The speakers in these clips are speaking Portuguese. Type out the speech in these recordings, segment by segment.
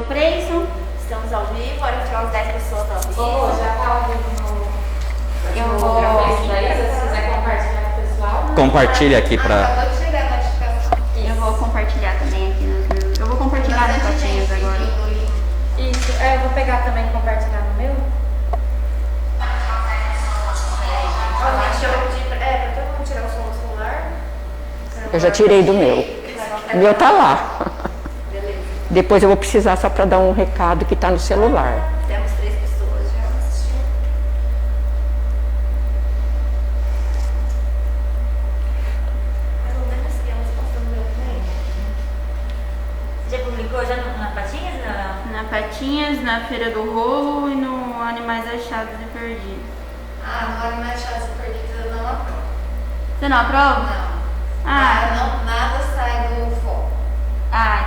Ô, Preyson, estamos ao vivo, agora tirar umas 10 pessoas ao vivo. Já tá ao vivo no... Eu vou... Se quiser compartilhar com o pessoal. Compartilha aqui pra... Acabou de chegar a notificação. Eu vou compartilhar também aqui nos meus... Eu vou compartilhar nas fotinhas agora. Isso, eu vou pegar também e compartilhar no meu. Pra todo mundo tirar o som do celular. Eu já tirei do meu. O meu tá lá. Beleza. Depois eu vou precisar só para dar um recado que tá no celular. Temos 3 pessoas já assistindo. Pelo menos temos postando meu também. Já publicou já na Patinhas? Na Patinhas, na Feira do Rolo e no Animais Achados e Perdidos. No Animais Achados e Perdidos eu não aprovo. Você não aprova? Não. Ah, Nada sai do foco.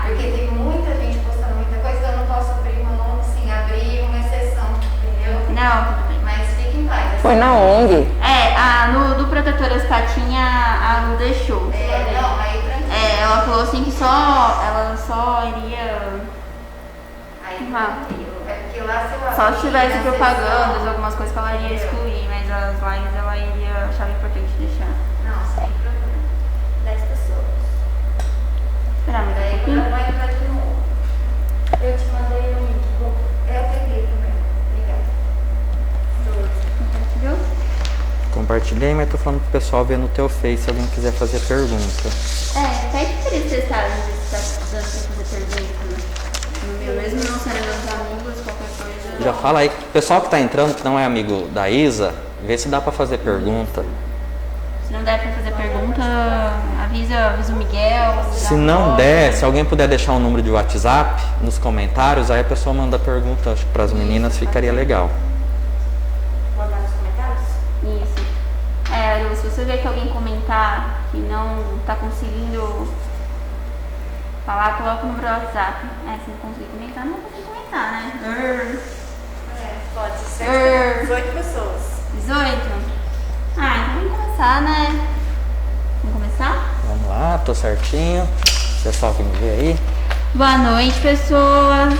Porque entendi. tem muita gente postando muita coisa, então eu não posso abrir mão, assim, abrir uma exceção, entendeu? Não, tudo bem. Mas fique em paz. Foi na ONG. No do Protetoras Patinha, a Lu deixou. Não, aí tranquilo. Ela falou assim que ela só iria... Aí Ah. tranquilo. É porque lá se eu Só abrir se tivesse a propagandas, exceção- algumas coisas que ela iria excluir, mas as lives ela iria achar importante deixar. Não, sem problema. 10 pessoas. Esperar mais um Aí pouquinho. eu vou entrar de novo. Eu te mandei o link. Eu peguei também. Obrigada. Compartilhou? Compartilhei, mas tô falando pro pessoal ver no teu Face se alguém quiser fazer pergunta. Pede pra eles testarem se tá dando pra fazer pergunta. No meu, mesmo não sendo meus amigos, qualquer coisa. Já fala aí, o pessoal que tá entrando, que não é amigo da Isa, vê se dá pra fazer pergunta. Se não der pra fazer pergunta, avisa o Miguel. Se não der, se alguém puder deixar um número de WhatsApp nos comentários, aí a pessoa manda pergunta, acho que pras meninas ficaria legal. Mandar nos comentários? Isso. Lu, se você ver que alguém comentar que não tá conseguindo falar, coloca o número do WhatsApp. Se não conseguir comentar, não conseguir comentar, né? Pode ser. 18 pessoas. 18? Então vamos começar, né? Vamos começar? Vamos lá, tô certinho. Pessoal que me vê aí. Boa noite, pessoas.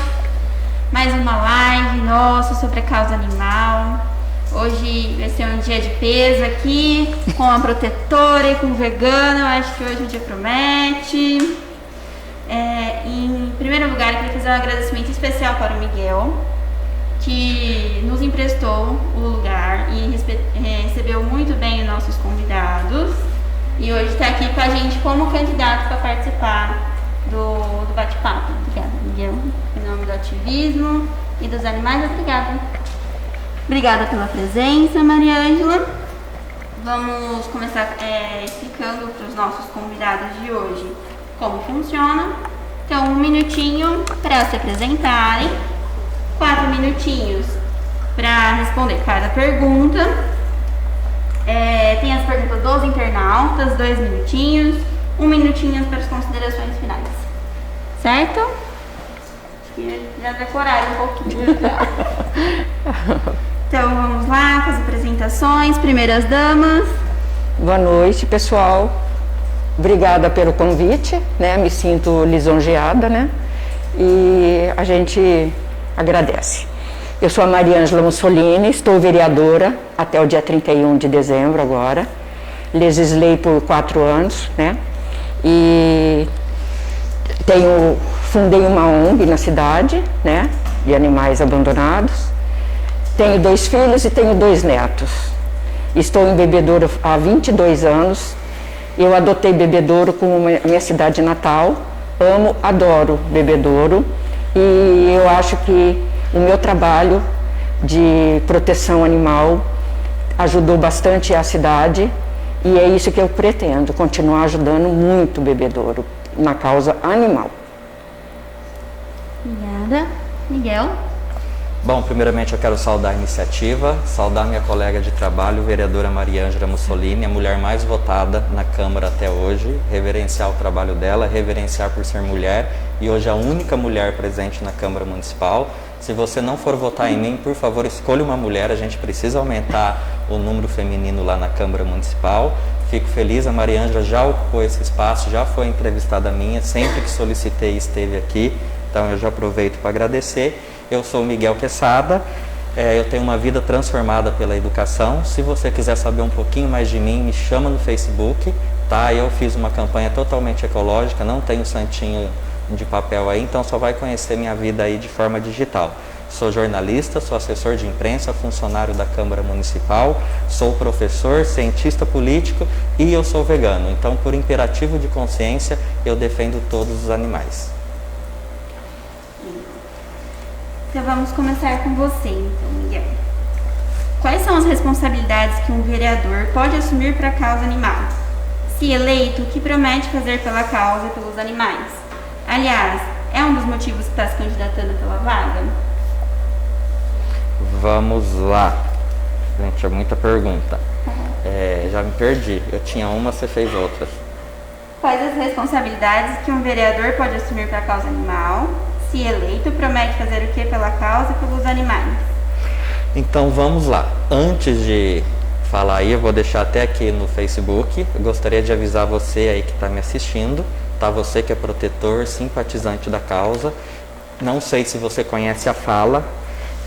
Mais uma live nossa sobre a causa animal. Hoje vai ser um dia de peso aqui, com a protetora e com o vegano. Eu acho que hoje o dia promete. Em primeiro lugar, eu queria fazer um agradecimento especial para o Miguel, que nos emprestou o lugar e recebeu muito bem os nossos convidados. E hoje está aqui com a gente como candidato para participar do bate-papo. Obrigada, Miguel. Em nome do ativismo e dos animais, obrigada. Obrigada pela presença, Maria Ângela. Vamos começar explicando para os nossos convidados de hoje como funciona. Então, 1 minutinho para se apresentarem, 4 minutinhos para responder cada pergunta. Tem as perguntas dos internautas, 2 minutinhos, 1 minutinho para as considerações finais. Certo? Acho que já decoraram um pouquinho. Então vamos lá com as apresentações. Primeiras damas. Boa noite, pessoal. Obrigada pelo convite, né? Me sinto lisonjeada, né? E a gente agradece. Eu sou a Maria Ângela Mussolini, estou vereadora até o dia 31 de dezembro agora. Legislei por 4 anos, né? E fundei uma ONG na cidade, né? De animais abandonados. Tenho 2 filhos e tenho 2 netos. Estou em Bebedouro há 22 anos. Eu adotei Bebedouro como minha cidade natal. Amo, adoro Bebedouro. E eu acho que o meu trabalho de proteção animal ajudou bastante a cidade. E é isso que eu pretendo, continuar ajudando muito Bebedouro na causa animal. Obrigada. Miguel. Bom, primeiramente eu quero saudar a iniciativa, saudar minha colega de trabalho, vereadora Maria Ângela Mussolini, a mulher mais votada na Câmara até hoje, reverenciar o trabalho dela, reverenciar por ser mulher e hoje a única mulher presente na Câmara Municipal. Se você não for votar em mim, por favor, escolha uma mulher, a gente precisa aumentar o número feminino lá na Câmara Municipal. Fico feliz, a Maria Ângela já ocupou esse espaço, já foi entrevistada minha, sempre que solicitei esteve aqui. então eu já aproveito para agradecer. Eu sou Miguel Quesada, eu tenho uma vida transformada pela educação. Se você quiser saber um pouquinho mais de mim, me chama no Facebook, tá? Eu fiz uma campanha totalmente ecológica, não tenho santinho de papel aí, então só vai conhecer minha vida aí de forma digital. Sou jornalista, sou assessor de imprensa, funcionário da Câmara Municipal, sou professor, cientista político e eu sou vegano. Então, por imperativo de consciência, eu defendo todos os animais. Então vamos começar com você, então, Miguel. Quais são as responsabilidades que um vereador pode assumir para a causa animal? Se eleito, o que promete fazer pela causa e pelos animais? Aliás, é um dos motivos que está se candidatando pela vaga? Vamos lá. Gente, é muita pergunta. Já me perdi. Eu tinha uma, você fez outra. Quais as responsabilidades que um vereador pode assumir para a causa animal? Se eleito, promete fazer o que pela causa e pelos animais? Então vamos lá. Antes de falar aí, eu vou deixar até aqui no Facebook. Eu gostaria de avisar você aí que está me assistindo, tá? Você que é protetor, simpatizante da causa. Não sei se você conhece a FALA,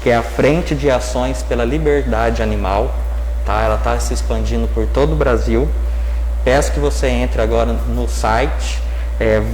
que é a Frente de Ações pela Liberdade Animal, tá? Ela está se expandindo por todo o Brasil. Peço que você entre agora no site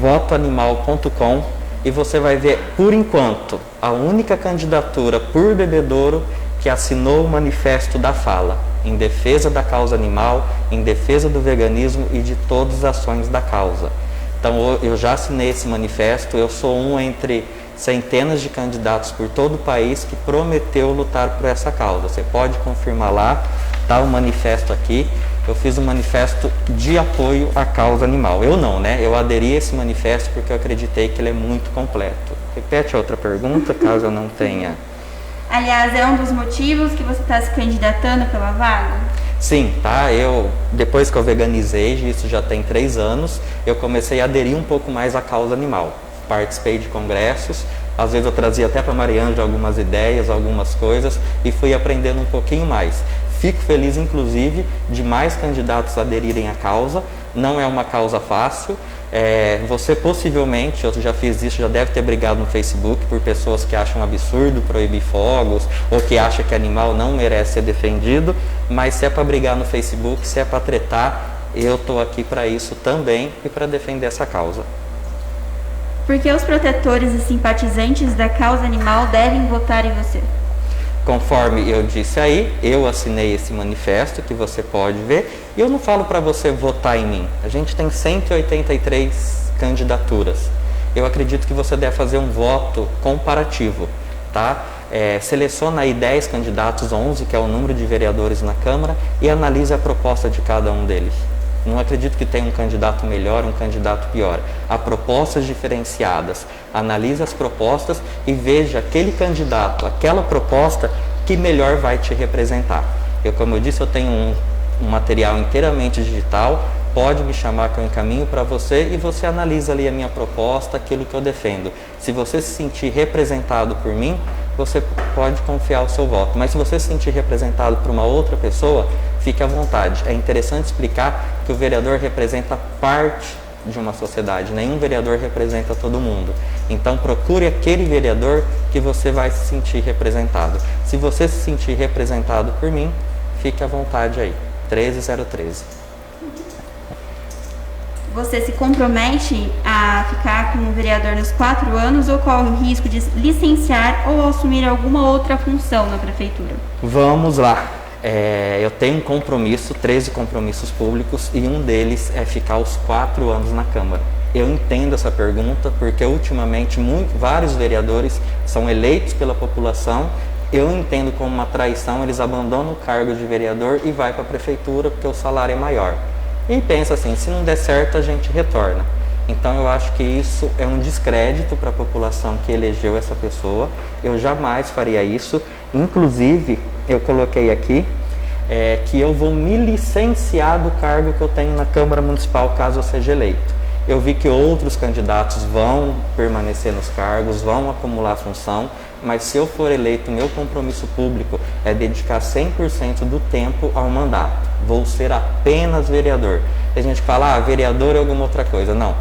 votoanimal.com e você vai ver, por enquanto, a única candidatura por bebedouro que assinou o manifesto da FALA, em defesa da causa animal, em defesa do veganismo e de todas as ações da causa. Então eu já assinei esse manifesto, eu sou um entre centenas de candidatos por todo o país que prometeu lutar por essa causa. Você pode confirmar lá, tá o manifesto aqui. Eu fiz um manifesto de apoio à causa animal. Eu não, né? Eu aderi a esse manifesto porque eu acreditei que ele é muito completo. Repete a outra pergunta, caso eu não tenha. Aliás, é um dos motivos que você está se candidatando pela vaga? Sim, tá? Depois que eu veganizei, isso já tem 3 anos, eu comecei a aderir um pouco mais à causa animal. Participei de congressos, às vezes eu trazia até para Mariângela algumas ideias, algumas coisas e fui aprendendo um pouquinho mais. Fico feliz, inclusive, de mais candidatos aderirem à causa. Não é uma causa fácil. Você possivelmente, eu já fiz isso, já deve ter brigado no Facebook por pessoas que acham absurdo proibir fogos ou que acham que animal não merece ser defendido. Mas se é para brigar no Facebook, se é para tretar, eu estou aqui para isso também e para defender essa causa. Por que os protetores e simpatizantes da causa animal devem votar em você? Conforme eu disse aí, eu assinei esse manifesto que você pode ver e eu não falo para você votar em mim. A gente tem 183 candidaturas. Eu acredito que você deve fazer um voto comparativo, tá? Seleciona aí 10 candidatos, 11, que é o número de vereadores na Câmara, e analise a proposta de cada um deles. Não acredito que tenha um candidato melhor, um candidato pior. Há propostas diferenciadas. Analise as propostas e veja aquele candidato, aquela proposta que melhor vai te representar. Como eu disse, eu tenho um material inteiramente digital. Pode me chamar que eu encaminho para você e você analisa ali a minha proposta, aquilo que eu defendo. Se você se sentir representado por mim, você pode confiar o seu voto. Mas se você se sentir representado por uma outra pessoa, fique à vontade. É interessante explicar que o vereador representa parte de uma sociedade. Nenhum vereador representa todo mundo. Então procure aquele vereador que você vai se sentir representado. Se você se sentir representado por mim, fique à vontade aí. 13013. Você se compromete a ficar como vereador nos 4 anos ou corre o risco de licenciar ou assumir alguma outra função na prefeitura? Vamos lá. Eu tenho um compromisso, 13 compromissos públicos, e um deles é ficar os 4 anos na Câmara. Eu entendo essa pergunta porque ultimamente vários vereadores são eleitos pela população. Eu entendo como uma traição, eles abandonam o cargo de vereador e vai para a prefeitura porque o salário é maior. E pensa assim, se não der certo a gente retorna. Então eu acho que isso é um descrédito para a população que elegeu essa pessoa. Eu jamais faria isso. Inclusive, eu coloquei aqui que eu vou me licenciar do cargo que eu tenho na Câmara Municipal caso eu seja eleito. Eu vi que outros candidatos vão permanecer nos cargos, vão acumular função, mas se eu for eleito, meu compromisso público é dedicar 100% do tempo ao mandato. Vou ser apenas vereador. A gente fala, vereador é alguma outra coisa. Não.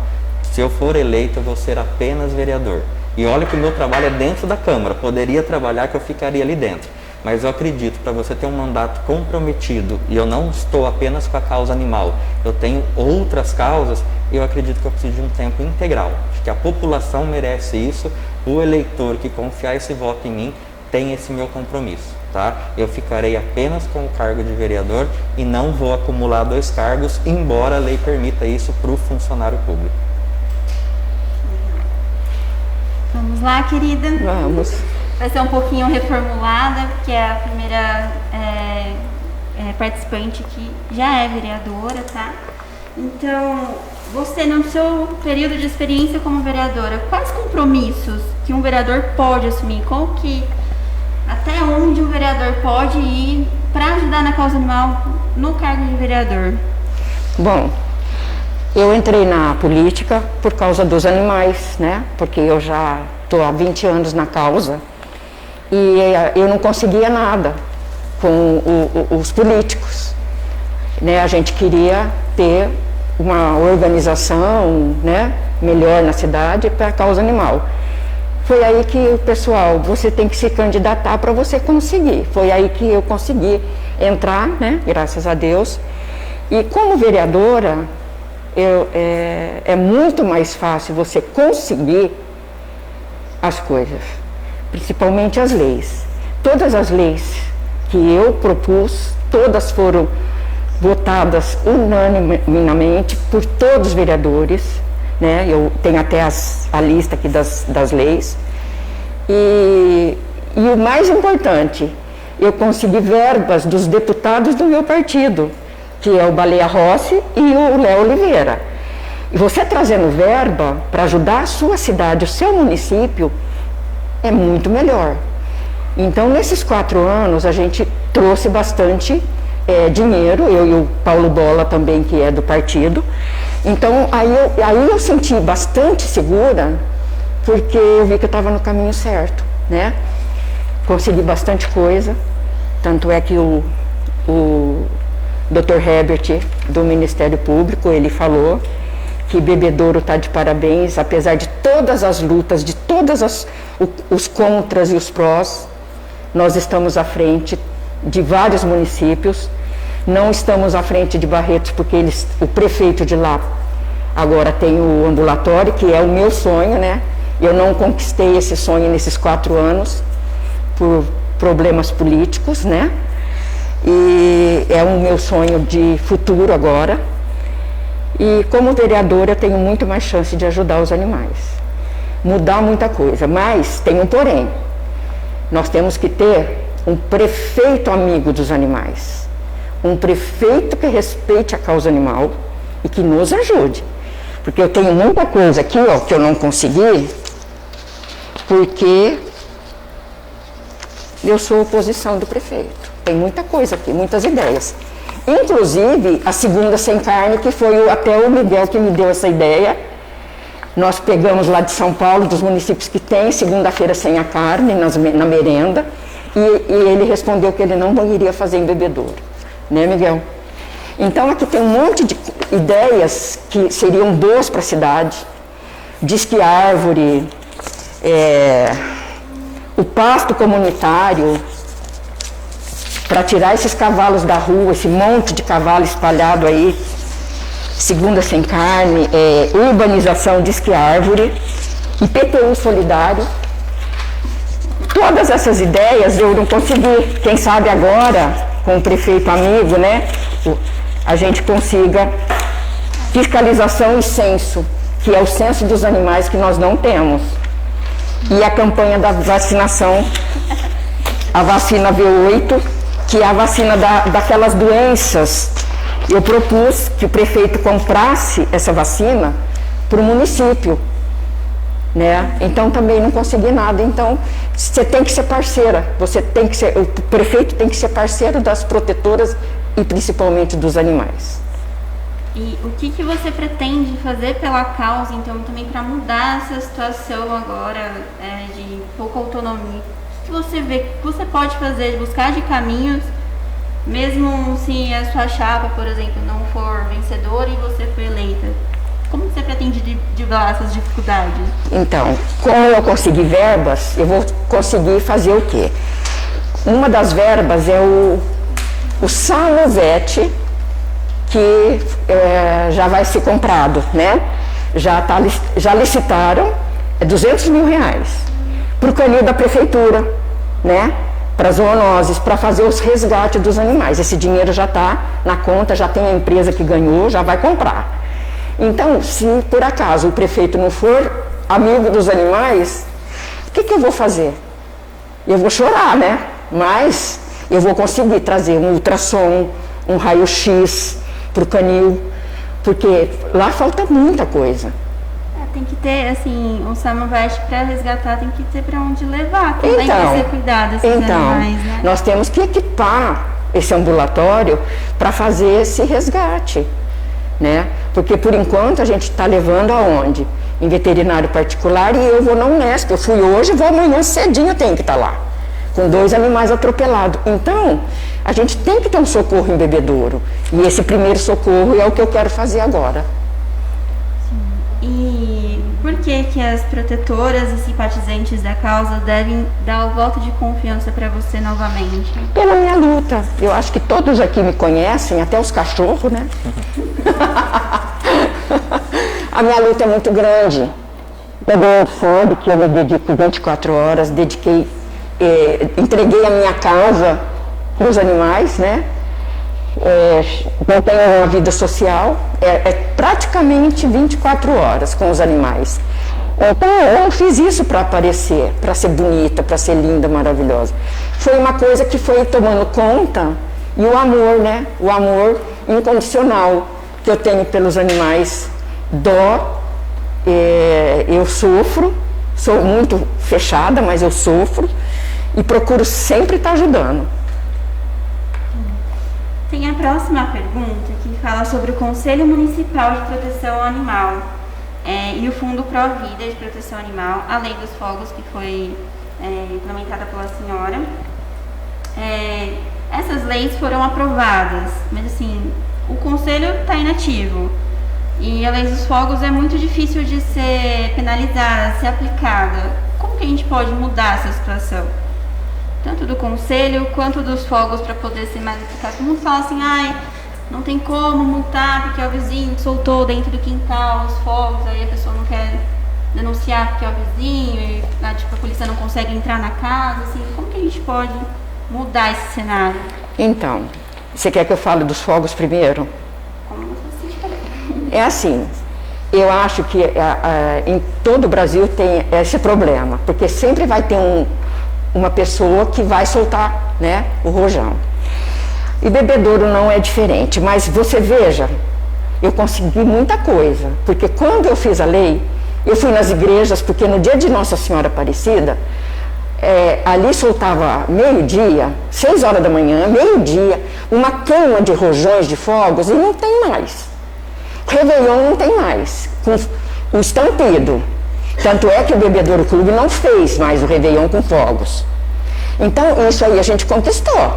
Se eu for eleito, eu vou ser apenas vereador. E olha que o meu trabalho é dentro da Câmara, poderia trabalhar que eu ficaria ali dentro. Mas eu acredito, para você ter um mandato comprometido, e eu não estou apenas com a causa animal, eu tenho outras causas, eu acredito que eu preciso de um tempo integral. Acho que a população merece isso, o eleitor que confiar esse voto em mim tem esse meu compromisso, tá? Eu ficarei apenas com o cargo de vereador e não vou acumular 2 cargos, embora a lei permita isso para o funcionário público. Vamos lá, querida? Vamos. Vai ser um pouquinho reformulada, porque a primeira participante aqui já é vereadora, tá? Então, você, no seu período de experiência como vereadora, quais compromissos que um vereador pode assumir? Até onde um vereador pode ir para ajudar na causa animal no cargo de vereador? Bom, eu entrei na política por causa dos animais, né? Porque eu já estou há 20 anos na causa e eu não conseguia nada com os políticos, né? A gente queria ter uma organização, né, melhor na cidade para a causa animal. Foi aí que o pessoal, você tem que se candidatar para você conseguir. Foi aí que eu consegui entrar, né, graças a Deus. E como vereadora, é muito mais fácil você conseguir as coisas, principalmente as leis. Todas as leis que eu propus, todas foram votadas unanimemente por todos os vereadores, né? Eu tenho até a lista aqui das leis. E o mais importante, eu consegui verbas dos deputados do meu partido, que é o Baleia Rossi e o Léo Oliveira. E você trazendo verba para ajudar a sua cidade, o seu município, é muito melhor. Então, nesses 4 anos, a gente trouxe bastante dinheiro, eu e o Paulo Bola também, que é do partido. Então, aí eu senti bastante segura, porque eu vi que eu estava no caminho certo, né? Consegui bastante coisa, tanto é que o Dr. Herbert, do Ministério Público, ele falou que Bebedouro está de parabéns, apesar de todas as lutas, de todos os contras e os prós, nós estamos à frente de vários municípios, não estamos à frente de Barretos, porque o prefeito de lá agora tem o ambulatório, que é o meu sonho, né? Eu não conquistei esse sonho nesses 4 anos, por problemas políticos, né? E é o meu sonho de futuro agora. E como vereadora eu tenho muito mais chance de ajudar os animais, mudar muita coisa, mas tem um porém. Nós temos que ter um prefeito amigo dos animais, um prefeito que respeite a causa animal e que nos ajude. Porque eu tenho muita coisa aqui, ó, que eu não consegui, porque eu sou oposição do prefeito. Tem muita coisa aqui, muitas ideias. Inclusive, a segunda sem carne, que foi até o Miguel que me deu essa ideia. Nós pegamos lá de São Paulo, dos municípios que tem segunda-feira sem a carne, na merenda, e ele respondeu que ele não iria fazer em Bebedouro. Né, Miguel? Então, aqui tem um monte de ideias que seriam boas para a cidade. Diz que árvore, o pasto comunitário, para tirar esses cavalos da rua, esse monte de cavalo espalhado aí, segunda sem carne, urbanização, diz que árvore, IPTU solidário. Todas essas ideias eu não consegui. Quem sabe agora, com o prefeito amigo, né, a gente consiga fiscalização e censo, que é o censo dos animais que nós não temos. E a campanha da vacinação, a vacina V8, que é a vacina daquelas doenças. Eu propus que o prefeito comprasse essa vacina para o município, né? Então também não consegui nada. Então você tem que ser parceira, o prefeito tem que ser parceiro das protetoras e principalmente dos animais. E o que você pretende fazer pela causa, então, também para mudar essa situação agora de pouca autonomia? O que você vê que você pode fazer, buscar de caminhos, mesmo se a sua chapa, por exemplo, não for vencedora e você for eleita? Como você pretende driblar essas dificuldades? Então, como eu consegui verbas, eu vou conseguir fazer o quê? Uma das verbas é o Samovete, que já vai ser comprado, né? Já licitaram, é R$200 mil para o canil da prefeitura, né? Para zoonoses, para fazer os resgates dos animais. Esse dinheiro já está na conta, já tem a empresa que ganhou, já vai comprar. Então, se por acaso o prefeito não for amigo dos animais, o que eu vou fazer? Eu vou chorar, né? Mas eu vou conseguir trazer um ultrassom, um raio-x para o canil, porque lá falta muita coisa. Tem que ter, assim, um Samovete para resgatar, tem que ter para onde levar, também Então, ser cuidado desses animais, né? Nós temos que equipar esse ambulatório para fazer esse resgate, né? Porque por enquanto a gente está levando aonde? Em veterinário particular, e eu vou na Unesp. Eu fui hoje, vou amanhã cedinho, eu tenho que estar lá, com 2 animais atropelados. Então, a gente tem que ter um socorro em bebedouro, e esse primeiro socorro é o que eu quero fazer agora. E por que as protetoras e simpatizantes da causa devem dar o voto de confiança para você novamente? Pela minha luta. Eu acho que todos aqui me conhecem, até os cachorros, né? A minha luta é muito grande. Eu sabe que eu me dedico 24 horas, entreguei a minha casa para os animais, né? Não tenho uma vida social, praticamente 24 horas com os animais. Então eu não fiz isso para aparecer, para ser bonita, para ser linda, maravilhosa. Foi uma coisa que foi tomando conta, e o amor, né? O amor incondicional que eu tenho pelos animais. Dó, eu sofro, sou muito fechada, mas eu sofro e procuro sempre estar ajudando. Tem a próxima pergunta que fala sobre o Conselho Municipal de Proteção Animal e o Fundo Pró-Vida de Proteção Animal, a Lei dos Fogos que foi implementada pela senhora. Essas leis foram aprovadas, mas assim, o Conselho está inativo e a Lei dos Fogos é muito difícil de ser penalizada, ser aplicada. Como que a gente pode mudar essa situação? Tanto do conselho quanto dos fogos para poder ser mais eficaz. Como fala assim, não tem como multar porque é o vizinho que soltou dentro do quintal os fogos, aí a pessoa não quer denunciar porque é o vizinho, e a polícia não consegue entrar na casa, assim, como que a gente pode mudar esse cenário? Então, você quer que eu fale dos fogos primeiro? Como você se fala? É assim, eu acho que em todo o Brasil tem esse problema, porque sempre vai ter uma pessoa que vai soltar, né, o rojão. E bebedouro não é diferente, mas você veja, eu consegui muita coisa, porque quando eu fiz a lei, eu fui nas igrejas, porque no dia de Nossa Senhora Aparecida, ali soltava meio-dia, 6 horas da manhã, meio-dia, uma queima de rojões de fogos, e não tem mais. Réveillon não tem mais, com o estampido. Tanto é que o Bebedouro Clube não fez mais o Réveillon com fogos. Então, isso aí a gente conquistou.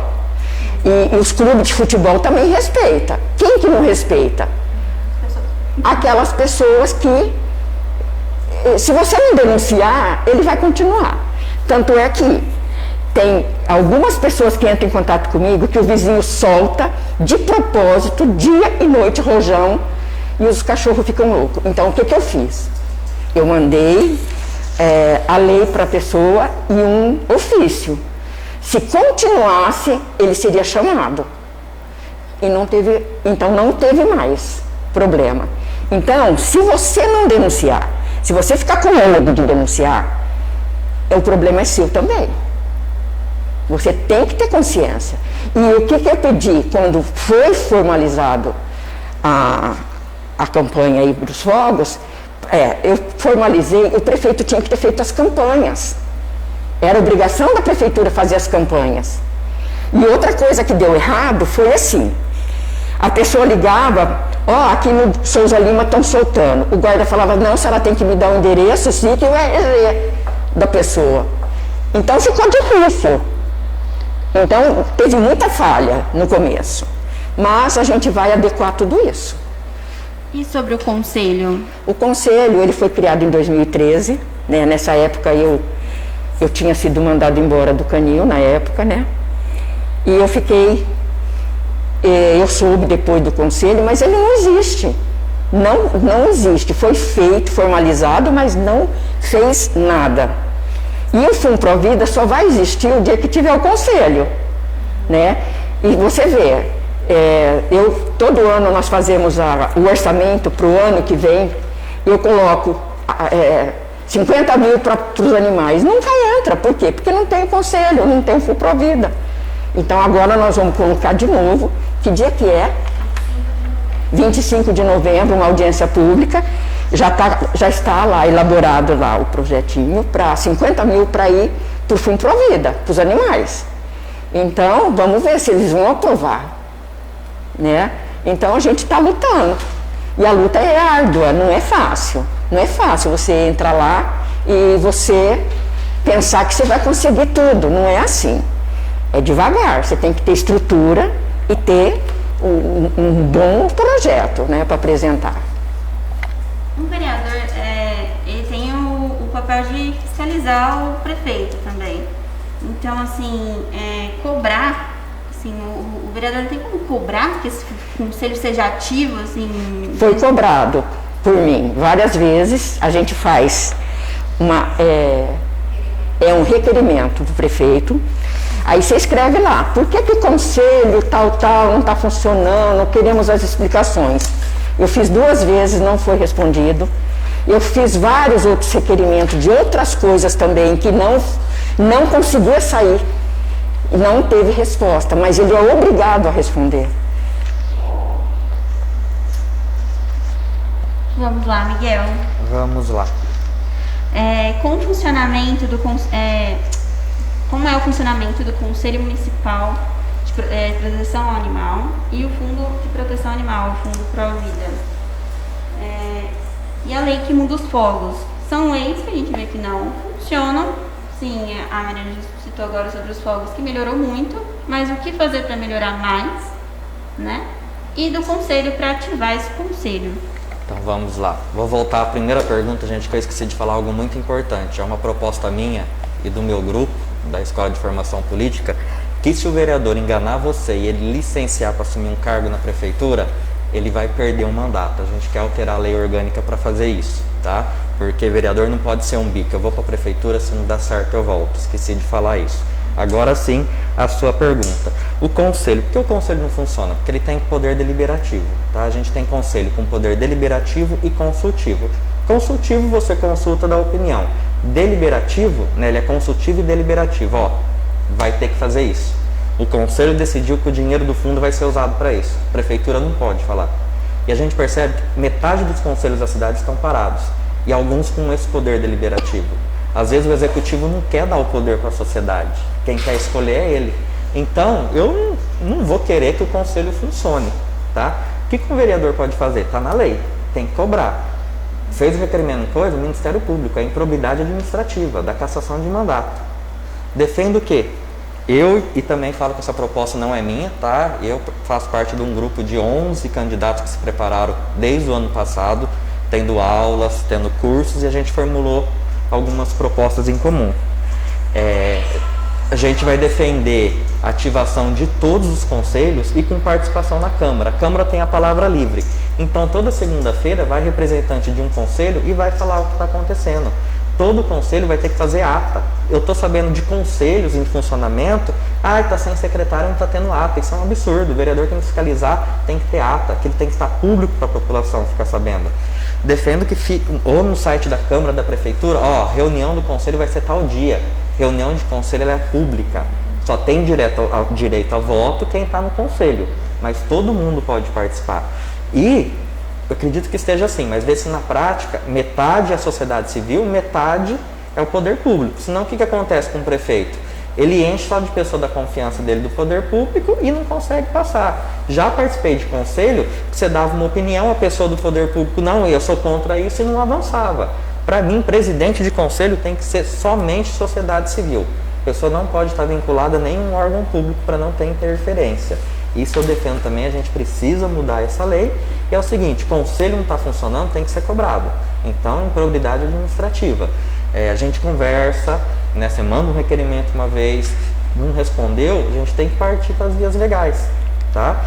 E os clubes de futebol também respeitam. Quem que não respeita? Aquelas pessoas que, se você não denunciar, ele vai continuar. Tanto é que tem algumas pessoas que entram em contato comigo que o vizinho solta de propósito, dia e noite, rojão, e os cachorros ficam loucos. Então, o que eu fiz? Eu mandei a lei para a pessoa e um ofício. Se continuasse, ele seria chamado. E então não teve mais problema. Então, se você não denunciar, se você ficar com medo de denunciar, o problema é seu também. Você tem que ter consciência. E o que eu pedi quando foi formalizado a campanha aí dos fogos, eu formalizei, o prefeito tinha que ter feito as campanhas. Era obrigação da prefeitura fazer as campanhas. E outra coisa que deu errado foi assim, a pessoa ligava, aqui no Souza Lima estão soltando. O guarda falava, não, a senhora tem que me dar o endereço, sim, que o RG da pessoa. Então ficou difícil. Então teve muita falha no começo. Mas a gente vai adequar tudo isso. E sobre o conselho? O conselho, ele foi criado em 2013, né? Nessa época eu tinha sido mandado embora do Canil, na época, né? E eu fiquei, eu soube depois do conselho, mas ele não existe. Não existe. Foi feito, formalizado, mas não fez nada. E o Fundo Provida só vai existir o dia que tiver o conselho, né? E você vê, todo ano nós fazemos o orçamento para o ano que vem, eu coloco 50 mil para os animais. Nunca entra. Por quê? Porque não tem conselho, não tem Fundo Provida. Então agora nós vamos colocar de novo, que dia que é? 25 de novembro, uma audiência pública, já está lá elaborado lá o projetinho para 50 mil para ir para o Fundo Provida, para os animais. Então, vamos ver se eles vão aprovar, né? Então, a gente está lutando. E a luta é árdua, não é fácil. Não é fácil você entrar lá e você pensar que você vai conseguir tudo. Não é assim. É devagar. Você tem que ter estrutura e ter um bom projeto, né, para apresentar. Um vereador, ele tem o papel de fiscalizar o prefeito também. Então, assim, cobrar, assim, o vereador tem como cobrar que esse conselho seja ativo, assim? Foi cobrado por mim várias vezes. A gente faz um requerimento do prefeito. Aí você escreve lá, por que o conselho tal não está funcionando, queremos as explicações. Eu fiz 2 vezes, não foi respondido. Eu fiz vários outros requerimentos de outras coisas também que não conseguia sair e não teve resposta, mas ele é obrigado a responder. Vamos lá, Miguel. Vamos lá. Com o funcionamento como é o funcionamento do Conselho Municipal de Proteção ao Animal e o Fundo de Proteção Animal, o Fundo Provida? E a lei que muda os fogos? São leis que a gente vê que não funcionam. Sim, a Mariana citou agora sobre os fogos, que melhorou muito, mas o que fazer para melhorar mais, né? E do conselho para ativar esse conselho? Então vamos lá. Vou voltar à primeira pergunta, gente, que eu esqueci de falar algo muito importante. É uma proposta minha e do meu grupo, da Escola de Formação Política, que se o vereador enganar você e ele licenciar para assumir um cargo na prefeitura, ele vai perder um mandato. A gente quer alterar a lei orgânica para fazer isso, tá? Porque vereador não pode ser um bico. Eu vou para a prefeitura, se não dá certo eu volto. Esqueci de falar isso. Agora sim, a sua pergunta. O conselho, por que o conselho não funciona? Porque ele tem poder deliberativo, tá? A gente tem conselho com poder deliberativo e consultivo. Consultivo, você consulta da opinião. Deliberativo, né, ele é consultivo e deliberativo. Ó, vai ter que fazer isso. O conselho decidiu que o dinheiro do fundo vai ser usado para isso. A prefeitura não pode falar. E a gente percebe que metade dos conselhos da cidade estão parados. E alguns com esse poder deliberativo. Às vezes o executivo não quer dar o poder para a sociedade. Quem quer escolher é ele. Então, eu não vou querer que o conselho funcione, tá? O que o vereador pode fazer? Está na lei. Tem que cobrar. Fez o requerimento coisa, o Ministério Público, é improbidade administrativa, da cassação de mandato. Defendo o quê? Eu, e também falo que essa proposta não é minha, tá? Eu faço parte de um grupo de 11 candidatos que se prepararam desde o ano passado, tendo aulas, tendo cursos, e a gente formulou algumas propostas em comum. A gente vai defender a ativação de todos os conselhos e com participação na Câmara. A Câmara tem a palavra livre. Então, toda segunda-feira vai representante de um conselho e vai falar o que está acontecendo. Todo conselho vai ter que fazer ata. Eu estou sabendo de conselhos em funcionamento, está sem secretário, não está tendo ata. Isso é um absurdo. O vereador tem que fiscalizar, tem que ter ata, que ele tem que estar público para a população ficar sabendo. Defendo que ou no site da Câmara, da Prefeitura, reunião do conselho vai ser tal dia. Reunião de conselho ela é pública. Só tem direito a voto quem está no conselho. Mas todo mundo pode participar. E eu acredito que esteja assim, mas vê se na prática metade é a sociedade civil, metade é o poder público. Senão o que acontece com o prefeito? Ele enche só de pessoa da confiança dele do poder público e não consegue passar. Já participei de conselho que você dava uma opinião, a pessoa do poder público não, eu sou contra isso e não avançava. Para mim, presidente de conselho tem que ser somente sociedade civil. A pessoa não pode estar vinculada a nenhum órgão público para não ter interferência. Isso eu defendo também, a gente precisa mudar essa lei E é o seguinte, o conselho não está funcionando, tem que ser cobrado. Então, improbidade administrativa. A gente conversa, né, você manda um requerimento uma vez, não respondeu, a gente tem que partir para as vias legais, tá?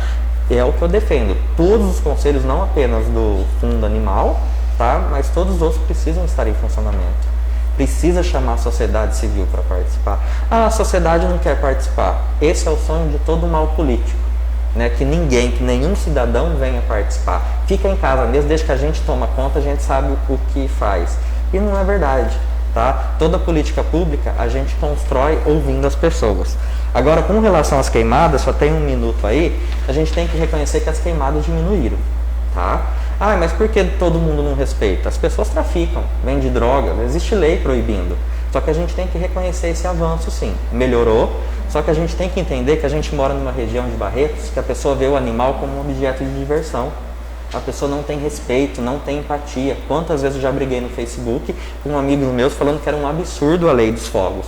É o que eu defendo. Todos os conselhos, não apenas do fundo animal, tá? Mas todos os outros precisam estar em funcionamento. Precisa chamar a sociedade civil para participar. Ah, a sociedade não quer participar. Esse é o sonho de todo mal político, né? Que nenhum cidadão venha participar. Fica em casa mesmo, desde que a gente toma conta, a gente sabe o que faz. E não é verdade. Tá? Toda política pública a gente constrói ouvindo as pessoas. Agora, com relação às queimadas, só tem um minuto aí, a gente tem que reconhecer que as queimadas diminuíram. Tá? Ah, mas por que todo mundo não respeita? As pessoas traficam, vendem droga, existe lei proibindo. Só que a gente tem que reconhecer esse avanço, sim. Melhorou, só que a gente tem que entender que a gente mora numa região de Barretos, que a pessoa vê o animal como um objeto de diversão. A pessoa não tem respeito, não tem empatia. Quantas vezes eu já briguei no Facebook com amigos meus falando que era um absurdo a lei dos fogos.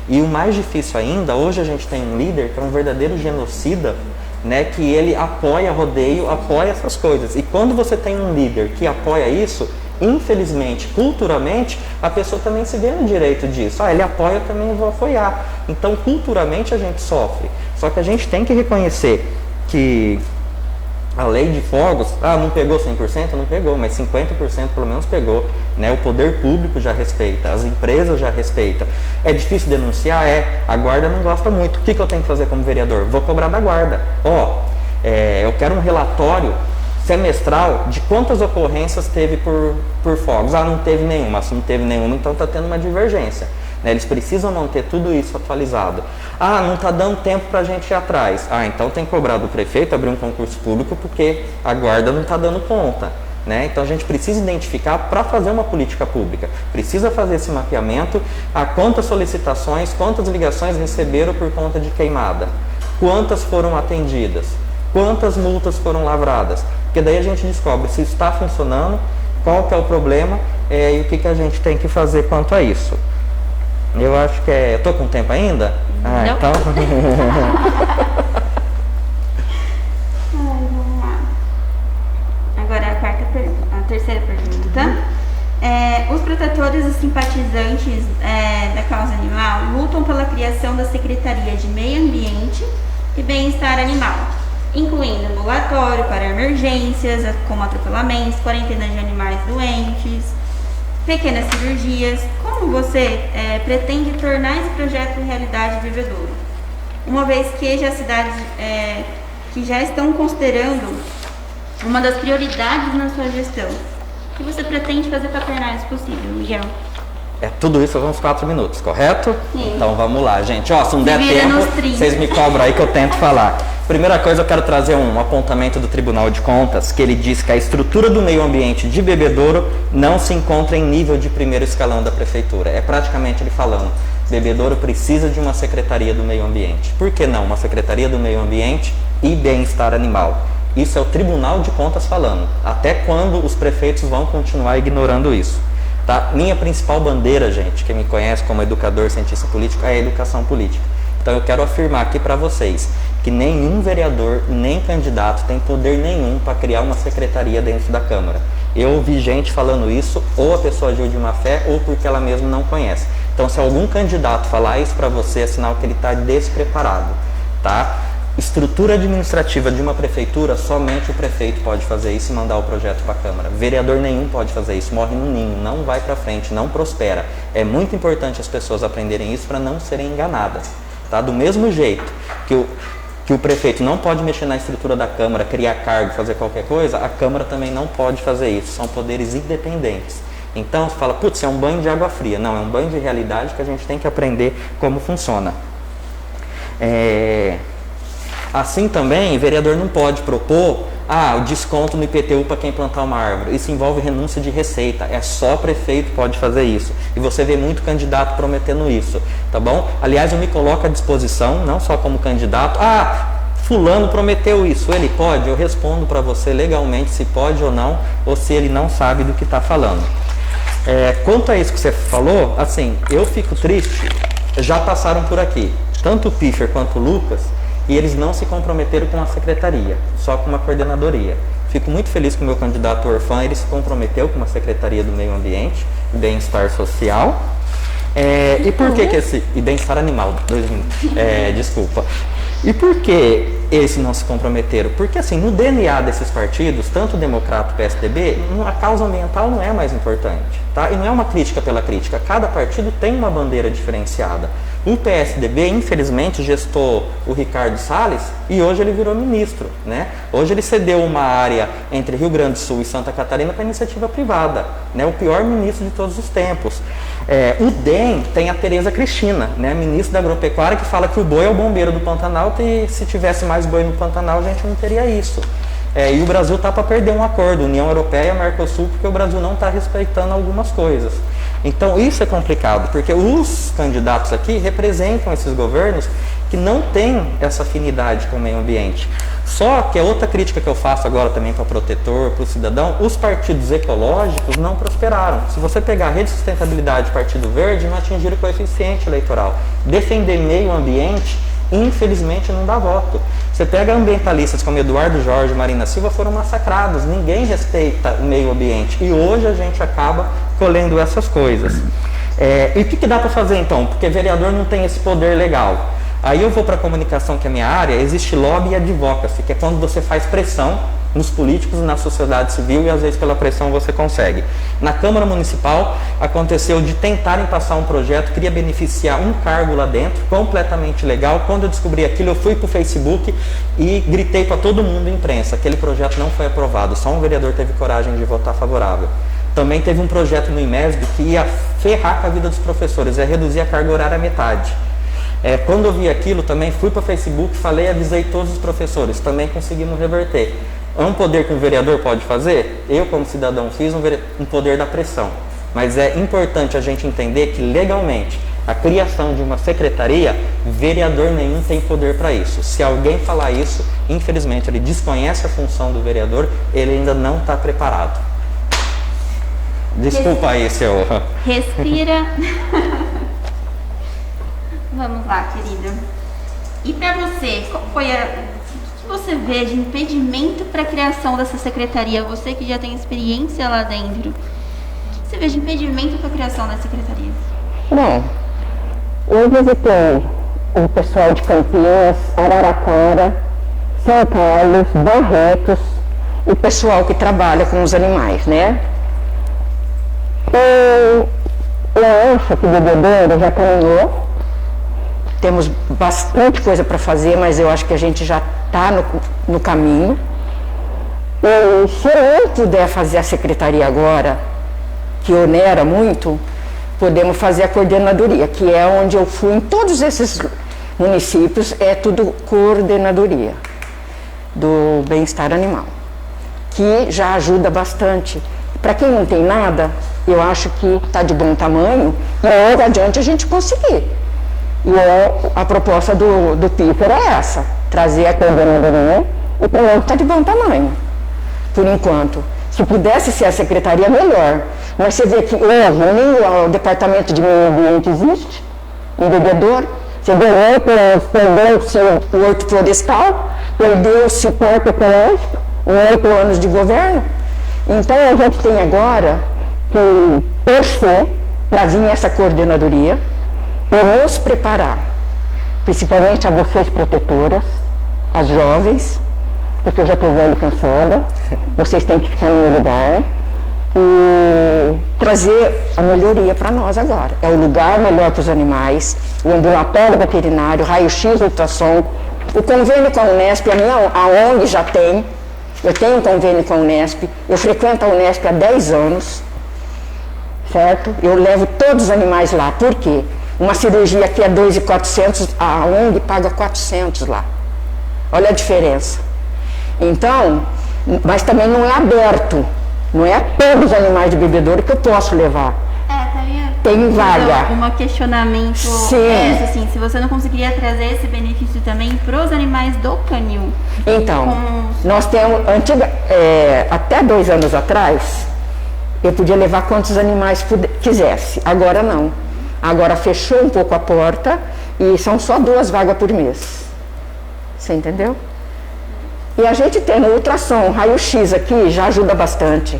E o mais difícil ainda, hoje a gente tem um líder que é um verdadeiro genocida, né, que ele apoia rodeio, apoia essas coisas. E quando você tem um líder que apoia isso, infelizmente, culturalmente, a pessoa também se vê no direito disso. Ah, ele apoia, eu também vou apoiar. Então, culturalmente, a gente sofre. Só que a gente tem que reconhecer que a lei de fogos, não pegou 100%? Não pegou, mas 50% pelo menos pegou. Né? O poder público já respeita, as empresas já respeitam. É difícil denunciar? A guarda não gosta muito. O que eu tenho que fazer como vereador? Vou cobrar da guarda. Eu quero um relatório semestral de quantas ocorrências teve por fogos. Não teve nenhuma. Se não teve nenhuma, então está tendo uma divergência. Eles precisam manter tudo isso atualizado. Não está dando tempo para a gente ir atrás. Então tem que cobrar do prefeito, abrir um concurso público, porque a guarda não está dando conta. Né? Então a gente precisa identificar para fazer uma política pública. Precisa fazer esse mapeamento, quantas solicitações, quantas ligações receberam por conta de queimada, quantas foram atendidas, quantas multas foram lavradas. Porque daí a gente descobre se está funcionando, qual que é o problema e o que a gente tem que fazer quanto a isso. Eu acho que eu tô com tempo ainda? Não. Então... vamos lá. Agora a terceira pergunta. Os protetores e simpatizantes da causa animal lutam pela criação da Secretaria de Meio Ambiente e Bem-Estar Animal, incluindo ambulatório para emergências, como atropelamentos, quarentena de animais doentes, pequenas cirurgias. Como você pretende tornar esse projeto realidade de Bebedouro? Uma vez que as cidades que já estão considerando uma das prioridades na sua gestão. O que você pretende fazer para tornar isso possível, Miguel? Tudo isso uns 4 minutos, correto? Sim. Então vamos lá, gente. Se não der Divida nos tempo, 30. vocês me cobram aí que eu tento falar. Primeira coisa, eu quero trazer um apontamento do Tribunal de Contas, que ele diz que a estrutura do meio ambiente de Bebedouro não se encontra em nível de primeiro escalão da prefeitura. É praticamente ele falando, Bebedouro precisa de uma Secretaria do Meio Ambiente. Por que não? Uma Secretaria do Meio Ambiente e Bem-Estar Animal. Isso é o Tribunal de Contas falando. Até quando os prefeitos vão continuar ignorando isso? Tá? Minha principal bandeira, gente, quem me conhece como educador, cientista político, é a educação política. Então eu quero afirmar aqui para vocês que nenhum vereador, nem candidato tem poder nenhum para criar uma secretaria dentro da Câmara. Eu ouvi gente falando isso, ou a pessoa agiu de má fé, ou porque ela mesma não conhece. Então se algum candidato falar isso para você, é sinal que ele está despreparado. Tá? Estrutura administrativa de uma prefeitura, somente o prefeito pode fazer isso e mandar o projeto para a Câmara. Vereador nenhum pode fazer isso, morre no ninho, não vai para frente, não prospera. É muito importante as pessoas aprenderem isso para não serem enganadas. Tá? Do mesmo jeito que o prefeito não pode mexer na estrutura da Câmara, criar cargo, fazer qualquer coisa, a Câmara também não pode fazer isso, são poderes independentes. Então você fala, putz, é um banho de água fria. Não, é um banho de realidade que a gente tem que aprender como funciona. Assim também, o vereador não pode propor o desconto no IPTU para quem plantar uma árvore. Isso envolve renúncia de receita. É só prefeito que pode fazer isso. E você vê muito candidato prometendo isso, tá bom? Aliás, eu me coloco à disposição, não só como candidato. Fulano prometeu isso, ele pode? Eu respondo para você legalmente se pode ou não, ou se ele não sabe do que está falando. Quanto a isso que você falou, assim, eu fico triste. Já passaram por aqui, tanto o Piffer quanto o Lucas, e eles não se comprometeram com a secretaria, só com uma coordenadoria. Fico muito feliz que o meu candidato Orfan, ele se comprometeu com uma Secretaria do Meio Ambiente e Bem-Estar Social. E por que esse... E Bem-Estar Animal, 2 minutos. Desculpa. E por que esses não se comprometeram? Porque assim, no DNA desses partidos, tanto o Democrata e o PSDB, a causa ambiental não é mais importante, tá? E não é uma crítica pela crítica, cada partido tem uma bandeira diferenciada. O PSDB, infelizmente, gestou o Ricardo Salles e hoje ele virou ministro, né? Hoje ele cedeu uma área entre Rio Grande do Sul e Santa Catarina para iniciativa privada, né? O pior ministro de todos os tempos. O DEM tem a Tereza Cristina, né? Ministra da Agropecuária, que fala que o boi é o bombeiro do Pantanal e se tivesse mais boi no Pantanal a gente não teria isso. E o Brasil está para perder um acordo, União Europeia e Mercosul, porque o Brasil não está respeitando algumas coisas. Então isso é complicado, porque os candidatos aqui representam esses governos que não têm essa afinidade com o meio ambiente. Só que a outra crítica que eu faço agora também para o protetor, para o cidadão, os partidos ecológicos não prosperaram. Se você pegar a Rede de Sustentabilidade e Partido Verde, não atingiram o coeficiente eleitoral. Defender meio ambiente, infelizmente, não dá voto. Você pega ambientalistas como Eduardo Jorge e Marina Silva, foram massacrados, ninguém respeita o meio ambiente e hoje a gente acaba colhendo essas coisas. E o que dá para fazer então? Porque vereador não tem esse poder legal. Aí eu vou para a comunicação, que é a minha área, existe lobby e advocacy, que é quando você faz pressão nos políticos e na sociedade civil e às vezes pela pressão você consegue. Na Câmara Municipal aconteceu de tentarem passar um projeto que queria beneficiar um cargo lá dentro, completamente legal. Quando eu descobri aquilo, eu fui para o Facebook e gritei para todo mundo, imprensa, aquele projeto não foi aprovado, só um vereador teve coragem de votar favorável. Também teve um projeto no IMESB que ia ferrar com a vida dos professores, ia reduzir a carga horária à metade. Quando eu vi aquilo, também fui para o Facebook, falei, avisei todos os professores, também conseguimos reverter. É um poder que um vereador pode fazer? Eu, como cidadão, fiz um poder da pressão. Mas é importante a gente entender que, legalmente, a criação de uma secretaria, vereador nenhum tem poder para isso. Se alguém falar isso, infelizmente, ele desconhece a função do vereador, ele ainda não está preparado. Desculpa aí, seu... Respira. Vamos lá, querida. E para você, qual foi o que você vê de impedimento para a criação dessa secretaria? Você que já tem experiência lá dentro, o que você vê de impedimento para a criação da secretaria? Bom, eu visitei o pessoal de Campinas, Araraquara, São Carlos, Barretos, o pessoal que trabalha com os animais, né? Eu acho que o bebedouro já caminhou. Temos bastante coisa para fazer, mas eu acho que a gente já está no caminho. E se eu puder fazer a secretaria agora, que onera muito, podemos fazer a coordenadoria, que é onde eu fui em todos esses municípios, é tudo coordenadoria do bem-estar animal, que já ajuda bastante. Para quem não tem nada, eu acho que está de bom tamanho, e logo adiante a gente conseguir. E a proposta do PIFER é essa, trazer a coordenadoria e para logo está de bom tamanho, por enquanto. Se pudesse ser a secretaria, melhor. Mas você vê que hoje nem o departamento de meio ambiente existe, em Bebedouro. Você perdeu-se o horto florestal, perdeu-se o parque ecológico, em 8 anos de governo. Então a gente tem agora que torcer para vir essa coordenadoria, para nos preparar, principalmente a vocês protetoras, as jovens, porque eu já estou velho e cansada, vocês têm que ficar no meu lugar e trazer a melhoria para nós agora. É o lugar melhor para os animais, o ambulatório veterinário, raio-x, ultrassom, o convênio com a Unesp, a ONG já tem, eu tenho um convênio com a Unesp, eu frequento a Unesp há 10 anos, certo? Eu levo todos os animais lá, por quê? Uma cirurgia aqui é 2.400, a ONG paga 400 lá. Olha a diferença. Então, mas também não é aberto. Não é todos os animais de bebedouro que eu posso levar. Tem vaga. Um questionamento assim, se você não conseguiria trazer esse benefício também para os animais do canil. Então, nós temos, até 2 anos atrás, eu podia levar quantos animais quisesse. Agora não. Agora fechou um pouco a porta e são só 2 vagas por mês. Você entendeu? E a gente tendo ultrassom, raio-x aqui já ajuda bastante.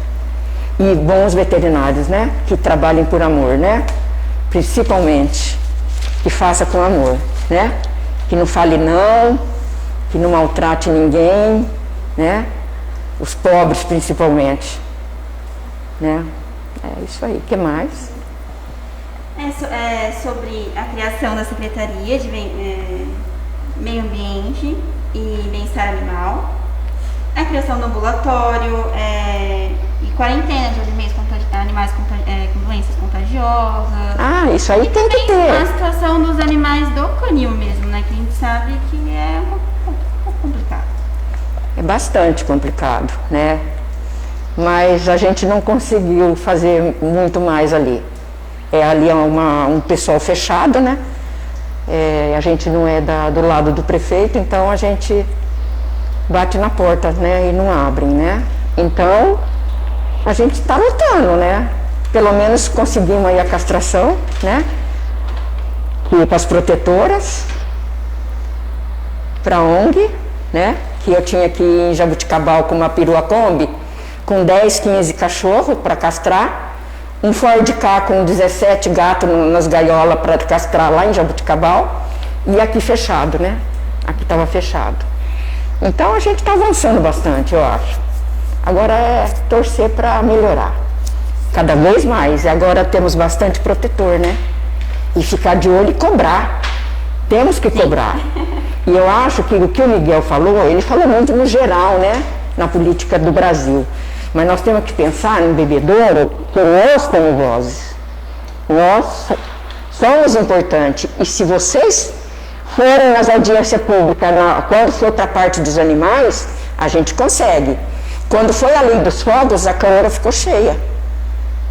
E bons veterinários, né? Que trabalhem por amor, né? Principalmente, que faça com amor, né? Que não fale não, que não maltrate ninguém, né? Os pobres principalmente, né? É isso aí. O que mais? Sobre a criação da Secretaria de Meio Ambiente e Bem-Estar Animal, a criação do ambulatório e quarentena de animais com doenças contagiosas. Ah, isso aí tem que ter. A situação dos animais do canil mesmo, né? Que a gente sabe que é um pouco complicado. É bastante complicado, né? Mas a gente não conseguiu fazer muito mais ali. Ali é um pessoal fechado, né? A gente não é do lado do prefeito, então a gente bate na porta, né? E não abrem, né? Então, a gente está lutando, né? Pelo menos conseguimos aí a castração, né? E para as protetoras, para a ONG, né? Que eu tinha aqui em Jabuticabal com uma perua Kombi, com 10, 15 cachorros para castrar, um Ford Ka com 17 gatos nas gaiolas para castrar lá em Jabuticabal, e aqui fechado, né? Aqui estava fechado. Então a gente está avançando bastante, eu acho. Agora é torcer para melhorar, cada vez mais. E agora temos bastante protetor, né? E ficar de olho e cobrar. Temos que cobrar. E eu acho que o que o Miguel falou, ele falou muito no geral, né? Na política do Brasil. Mas nós temos que pensar no bebedouro que nós temos vozes. Nós somos importantes. E se vocês forem nas audiências públicas, quando for outra parte dos animais, a gente consegue. Quando foi a lei dos fogos, a Câmara ficou cheia.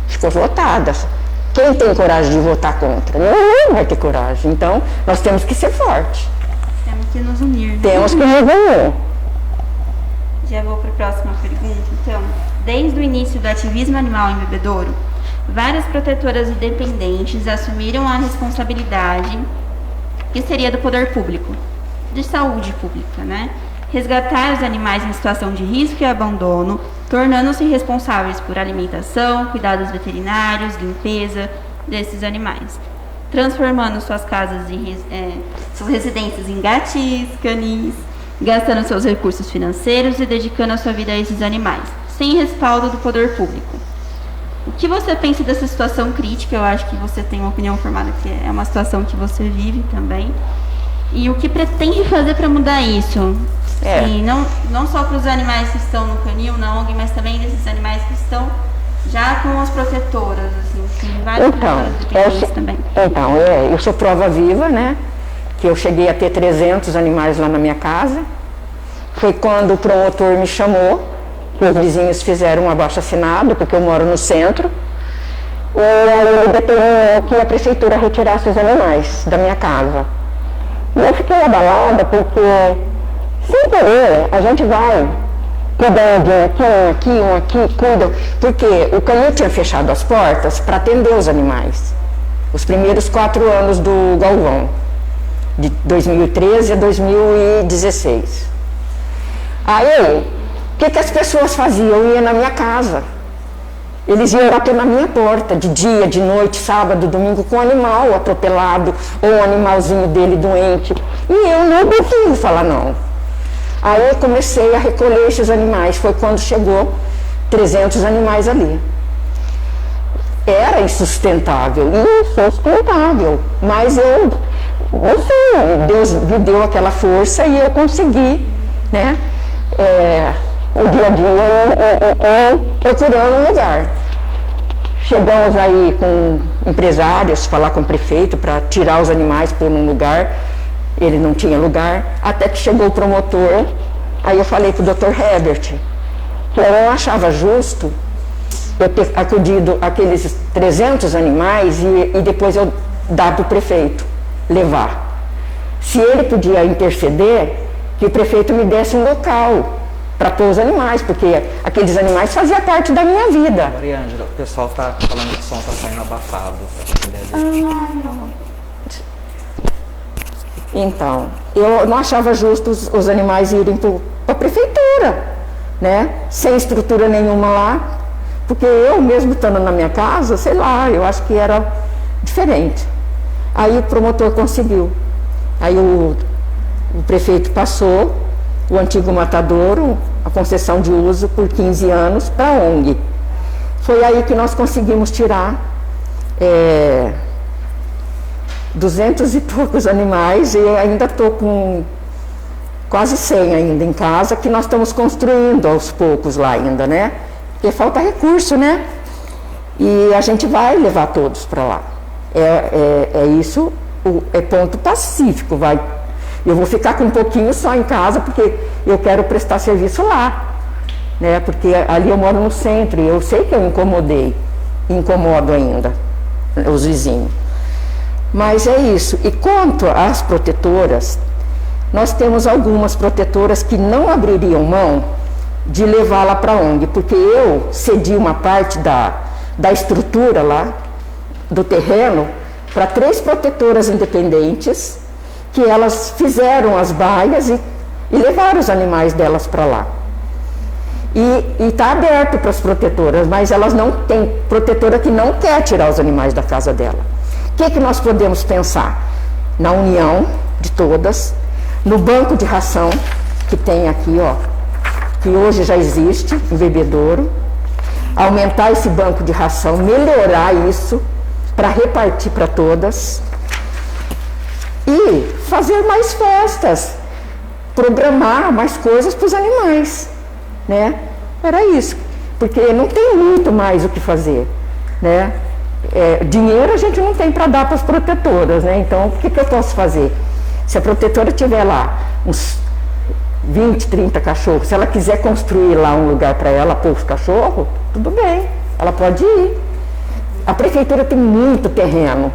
Ficou votada. Quem tem coragem de votar contra? Ninguém vai ter coragem. Então, nós temos que ser fortes. Temos que nos unir. Né? Temos que nos unir. Já vou para a próxima pergunta, então. Desde o início do ativismo animal em bebedouro, várias protetoras independentes assumiram a responsabilidade, que seria do poder público, de saúde pública, né? Resgatar os animais em situação de risco e abandono, tornando-se responsáveis por alimentação, cuidados veterinários, limpeza desses animais, transformando suas casas suas residências em gatis, canis, gastando seus recursos financeiros e dedicando a sua vida a esses animais, sem respaldo do poder público. O que você pensa dessa situação crítica? Eu acho que você tem uma opinião formada, que é uma situação que você vive também. E o que pretende fazer para mudar isso? E não só para os animais que estão no canil, na ONG, mas também desses animais que estão já com as protetoras, assim, tem várias protetoras dependentes também. Então, eu sou prova viva, né? Que eu cheguei a ter 300 animais lá na minha casa. Foi quando o promotor me chamou, que os vizinhos fizeram um abaixo-assinado, porque eu moro no centro, e ele determinou que a prefeitura retirasse os animais da minha casa. E eu fiquei abalada porque, sem querer, a gente vai cuidando de um aqui, cuida, porque o canil tinha fechado as portas para atender os animais. Os primeiros 4 anos do Galvão, de 2013 a 2016. Aí, o que as pessoas faziam? Eu ia na minha casa. Eles iam bater na minha porta, de dia, de noite, sábado, domingo, com um animal atropelado, ou um animalzinho dele doente. E eu não consegui falar não. Aí eu comecei a recolher esses animais. Foi quando chegou 300 animais ali. Era insustentável, insustentável. Mas Deus me deu aquela força e eu consegui, né? O dia a dia procurando um lugar. Chegamos aí com empresários, falar com o prefeito para tirar os animais por um lugar. Ele não tinha lugar, até que chegou o promotor. Aí eu falei para o Dr. Herbert que eu não achava justo eu ter acudido aqueles 300 animais e depois eu dar para o prefeito levar. Se ele podia interceder, que o prefeito me desse um local para pôr os animais, porque aqueles animais faziam parte da minha vida. Mariângela, o pessoal está falando que o som está saindo abafado. Então, eu não achava justo os animais irem para a prefeitura, né? Sem estrutura nenhuma lá, porque eu mesmo estando na minha casa, sei lá, eu acho que era diferente. Aí o promotor conseguiu. Aí o prefeito passou o antigo matadouro, a concessão de uso por 15 anos para a ONG. Foi aí que nós conseguimos tirar 200 e poucos animais, e ainda estou com quase 100 ainda em casa, que nós estamos construindo aos poucos lá ainda, né? Porque falta recurso, né? E a gente vai levar todos para lá. Isso, é ponto pacífico, vai. Eu vou ficar com um pouquinho só em casa, porque eu quero prestar serviço lá, né? Porque ali eu moro no centro e eu sei que eu incomodo ainda os vizinhos. Mas é isso. E quanto às protetoras, nós temos algumas protetoras que não abririam mão de levá-la para a ONG, porque eu cedi uma parte da estrutura lá, do terreno, para 3 protetoras independentes, que elas fizeram as baias e levaram os animais delas para lá. E está aberto para as protetoras, mas elas não têm protetora que não quer tirar os animais da casa dela. O que nós podemos pensar? Na união de todas, no banco de ração que tem aqui, ó, que hoje já existe em Bebedouro, aumentar esse banco de ração, melhorar isso para repartir para todas e fazer mais festas, programar mais coisas para os animais, né? Era isso, porque não tem muito mais o que fazer, né? Dinheiro a gente não tem para dar para as protetoras, né? Então, o que eu posso fazer? Se a protetora tiver lá uns 20, 30 cachorros, se ela quiser construir lá um lugar para ela pôr os cachorros, tudo bem, ela pode ir. A prefeitura tem muito terreno,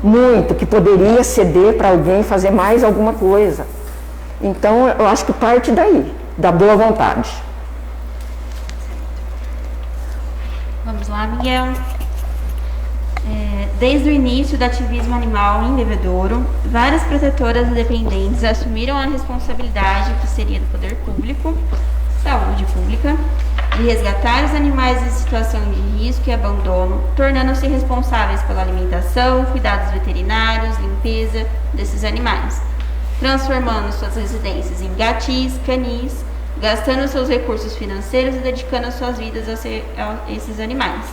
muito, que poderia ceder para alguém fazer mais alguma coisa. Então, eu acho que parte daí, da boa vontade. Vamos lá, Miguel. Desde o início do ativismo animal em Bebedouro, várias protetoras independentes assumiram a responsabilidade, que seria do poder público, saúde pública, de resgatar os animais em situação de risco e abandono, tornando-se responsáveis pela alimentação, cuidados veterinários, limpeza desses animais, transformando suas residências em gatis, canis, gastando seus recursos financeiros e dedicando as suas vidas a esses animais,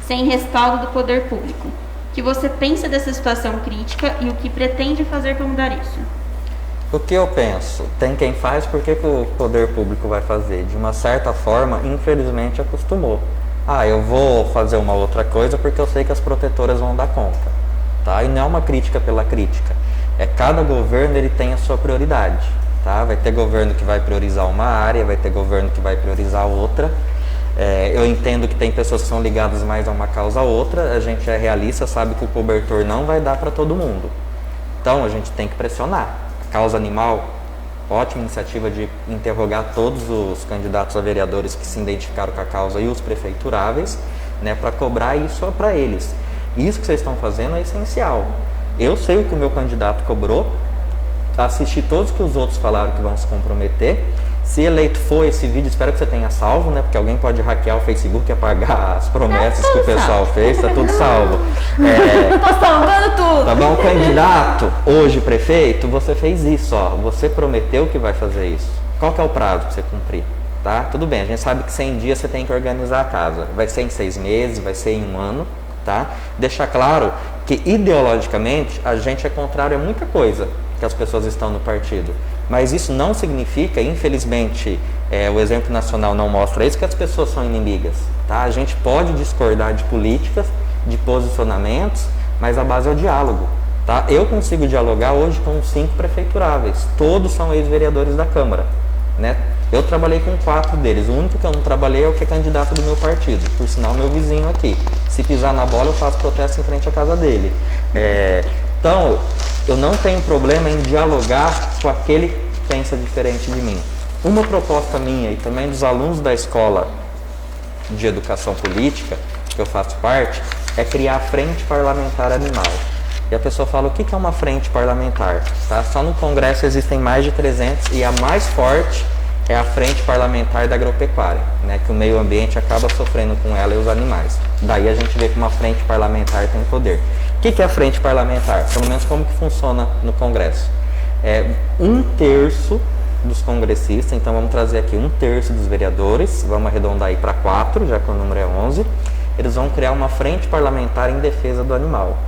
sem respaldo do poder público. O que você pensa dessa situação crítica e o que pretende fazer para mudar isso? O que eu penso? Tem quem faz, por que o poder público vai fazer? De uma certa forma, infelizmente, acostumou. Eu vou fazer uma outra coisa porque eu sei que as protetoras vão dar conta. Tá? E não é uma crítica pela crítica. Cada governo ele tem a sua prioridade. Tá? Vai ter governo que vai priorizar uma área, vai ter governo que vai priorizar outra. Eu entendo que tem pessoas que são ligadas mais a uma causa a outra. A gente é realista, sabe que o cobertor não vai dar para todo mundo. Então, a gente tem que pressionar. Causa animal, ótima iniciativa de interrogar todos os candidatos a vereadores que se identificaram com a causa e os prefeituráveis, né, para cobrar isso para eles. Isso que vocês estão fazendo é essencial. Eu sei o que o meu candidato cobrou, assisti todos que os outros falaram que vão se comprometer. Se eleito for esse vídeo, espero que você tenha salvo, né? Porque alguém pode hackear o Facebook e apagar as promessas que o pessoal fez, tá tudo salvo. Tô salvando tudo. Tá bom? Candidato, hoje prefeito, você fez isso, ó. Você prometeu que vai fazer isso. Qual que é o prazo para você cumprir? Tá? Tudo bem, a gente sabe que 100 dias você tem que organizar a casa. Vai ser em 6 meses, vai ser em 1 ano, tá? Deixar claro que ideologicamente a gente é contrário a muita coisa que as pessoas estão no partido. Mas isso não significa, infelizmente, o exemplo nacional não mostra isso, que as pessoas são inimigas. Tá? A gente pode discordar de políticas, de posicionamentos, mas a base é o diálogo. Tá? Eu consigo dialogar hoje com 5 prefeituráveis, todos são ex-vereadores da Câmara. Né? Eu trabalhei com 4 deles, o único que eu não trabalhei é o que é candidato do meu partido, por sinal meu vizinho aqui. Se pisar na bola eu faço protesto em frente à casa dele. Então, eu não tenho problema em dialogar com aquele que pensa diferente de mim. Uma proposta minha e também dos alunos da escola de educação política, que eu faço parte, é criar a Frente Parlamentar Animal. E a pessoa fala, o que é uma frente parlamentar? Tá? Só no Congresso existem mais de 300 e a mais forte é a frente parlamentar da agropecuária, né? Que o meio ambiente acaba sofrendo com ela e os animais. Daí a gente vê que uma frente parlamentar tem poder. O que é a frente parlamentar? Pelo menos como que funciona no Congresso. É 1/3 dos congressistas, então vamos trazer aqui 1/3 dos vereadores, vamos arredondar aí para 4, já que o número é 11, eles vão criar uma frente parlamentar em defesa do animal.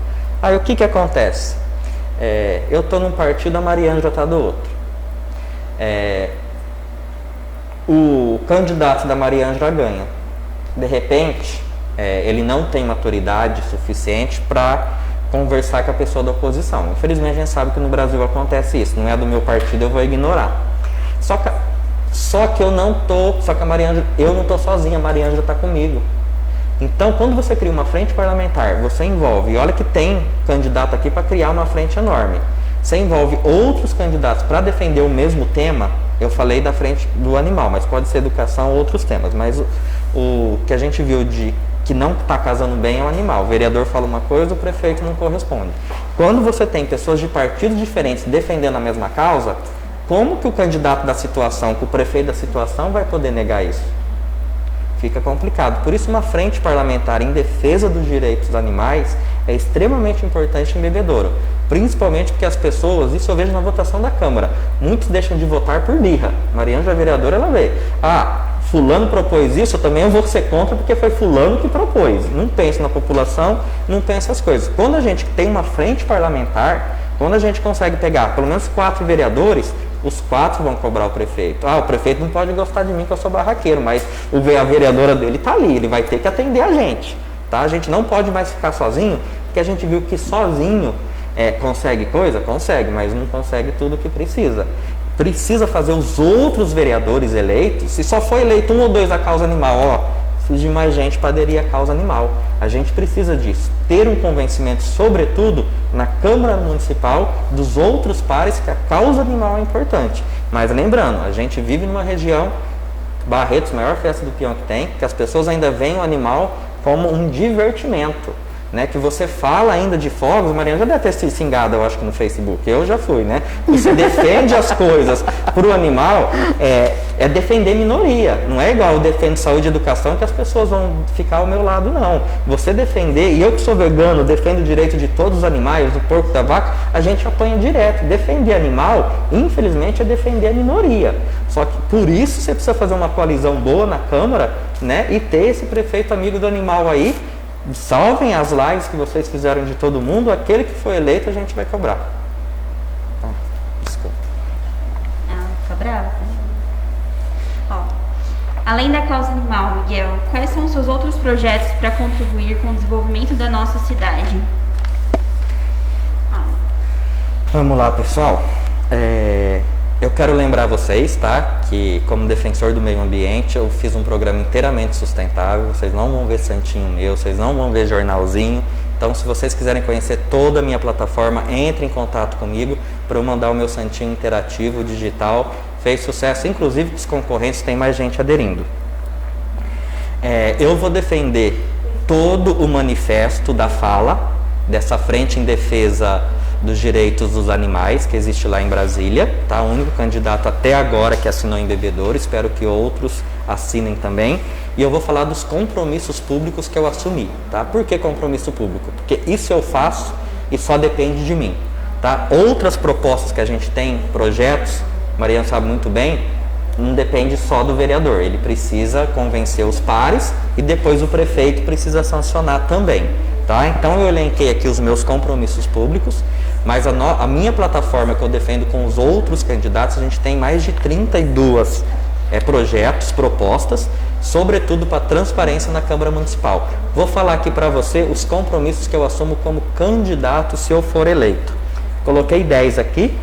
Aí o que acontece? Eu estou num partido, a Mariângela está do outro. O candidato da Mariângela ganha. De repente, ele não tem maturidade suficiente para conversar com a pessoa da oposição. Infelizmente a gente sabe que no Brasil acontece isso. Não é do meu partido, eu vou ignorar. Só que eu não tô, só que a Mariângela, eu não estou sozinha, a Mariângela está comigo. Então, quando você cria uma frente parlamentar, você envolve, e olha que tem candidato aqui para criar uma frente enorme, você envolve outros candidatos para defender o mesmo tema. Eu falei da frente do animal, mas pode ser educação ou outros temas, mas o que a gente viu de que não está casando bem é o animal. O vereador fala uma coisa, o prefeito não corresponde. Quando você tem pessoas de partidos diferentes defendendo a mesma causa, como que o candidato da situação, que o prefeito da situação vai poder negar isso? Fica complicado. Por isso, uma frente parlamentar em defesa dos direitos dos animais é extremamente importante em Bebedouro. Principalmente porque as pessoas, isso eu vejo na votação da Câmara, muitos deixam de votar por birra. Mariângela é vereadora, ela vê. Fulano propôs isso, eu também vou ser contra porque foi fulano que propôs. Não pensa na população, não pensa essas coisas. Quando a gente tem uma frente parlamentar, quando a gente consegue pegar pelo menos 4 vereadores, os 4 vão cobrar o prefeito. O prefeito não pode gostar de mim que eu sou barraqueiro, mas a vereadora dele está ali, ele vai ter que atender a gente. Tá? A gente não pode mais ficar sozinho, porque a gente viu que sozinho consegue coisa? Consegue, mas não consegue tudo o que precisa. Precisa fazer os outros vereadores eleitos, se só foi eleito 1 ou 2 a causa animal, precisa de mais gente para aderir à causa animal. A gente precisa disso, ter um convencimento, sobretudo na Câmara Municipal, dos outros pares que a causa animal é importante. Mas lembrando, a gente vive numa região, Barretos, maior festa do peão que tem, que as pessoas ainda veem o animal como um divertimento. Né, que você fala ainda de fogos, Mariana já deve ter sido xingada, eu acho que no Facebook, eu já fui, né? Você defende as coisas para o animal, é defender minoria, não é igual eu defendo saúde e educação que as pessoas vão ficar ao meu lado, não. Você defender, e eu que sou vegano, defendo o direito de todos os animais, do porco, da vaca, a gente apanha direto. Defender animal, infelizmente, é defender a minoria. Só que por isso você precisa fazer uma coalizão boa na Câmara, né? E ter esse prefeito amigo do animal aí. Salvem as lives que vocês fizeram de todo mundo, aquele que foi eleito a gente vai cobrar. Desculpa. Fica brava. Além da causa animal, Miguel, quais são os seus outros projetos para contribuir com o desenvolvimento da nossa cidade? Vamos lá, pessoal. Eu quero lembrar vocês, tá, que como defensor do meio ambiente, eu fiz um programa inteiramente sustentável. Vocês não vão ver santinho meu, vocês não vão ver jornalzinho. Então, se vocês quiserem conhecer toda a minha plataforma, entre em contato comigo para eu mandar o meu santinho interativo, digital. Fez sucesso, inclusive os concorrentes, tem mais gente aderindo. Eu vou defender todo o manifesto da fala, dessa frente em defesa dos direitos dos animais, que existe lá em Brasília, tá? O único candidato até agora que assinou em Bebedouro, espero que outros assinem também. E eu vou falar dos compromissos públicos que eu assumi, tá? Por que compromisso público? Porque isso eu faço e só depende de mim, tá? Outras propostas que a gente tem, projetos, Mariana sabe muito bem, não depende só do vereador, ele precisa convencer os pares e depois o prefeito precisa sancionar também, tá? Então eu elenquei aqui os meus compromissos públicos, mas a minha plataforma que eu defendo com os outros candidatos, a gente tem mais de 32 projetos, propostas, sobretudo para transparência na Câmara Municipal. Vou falar aqui para você os compromissos que eu assumo como candidato se eu for eleito. Coloquei 10 aqui.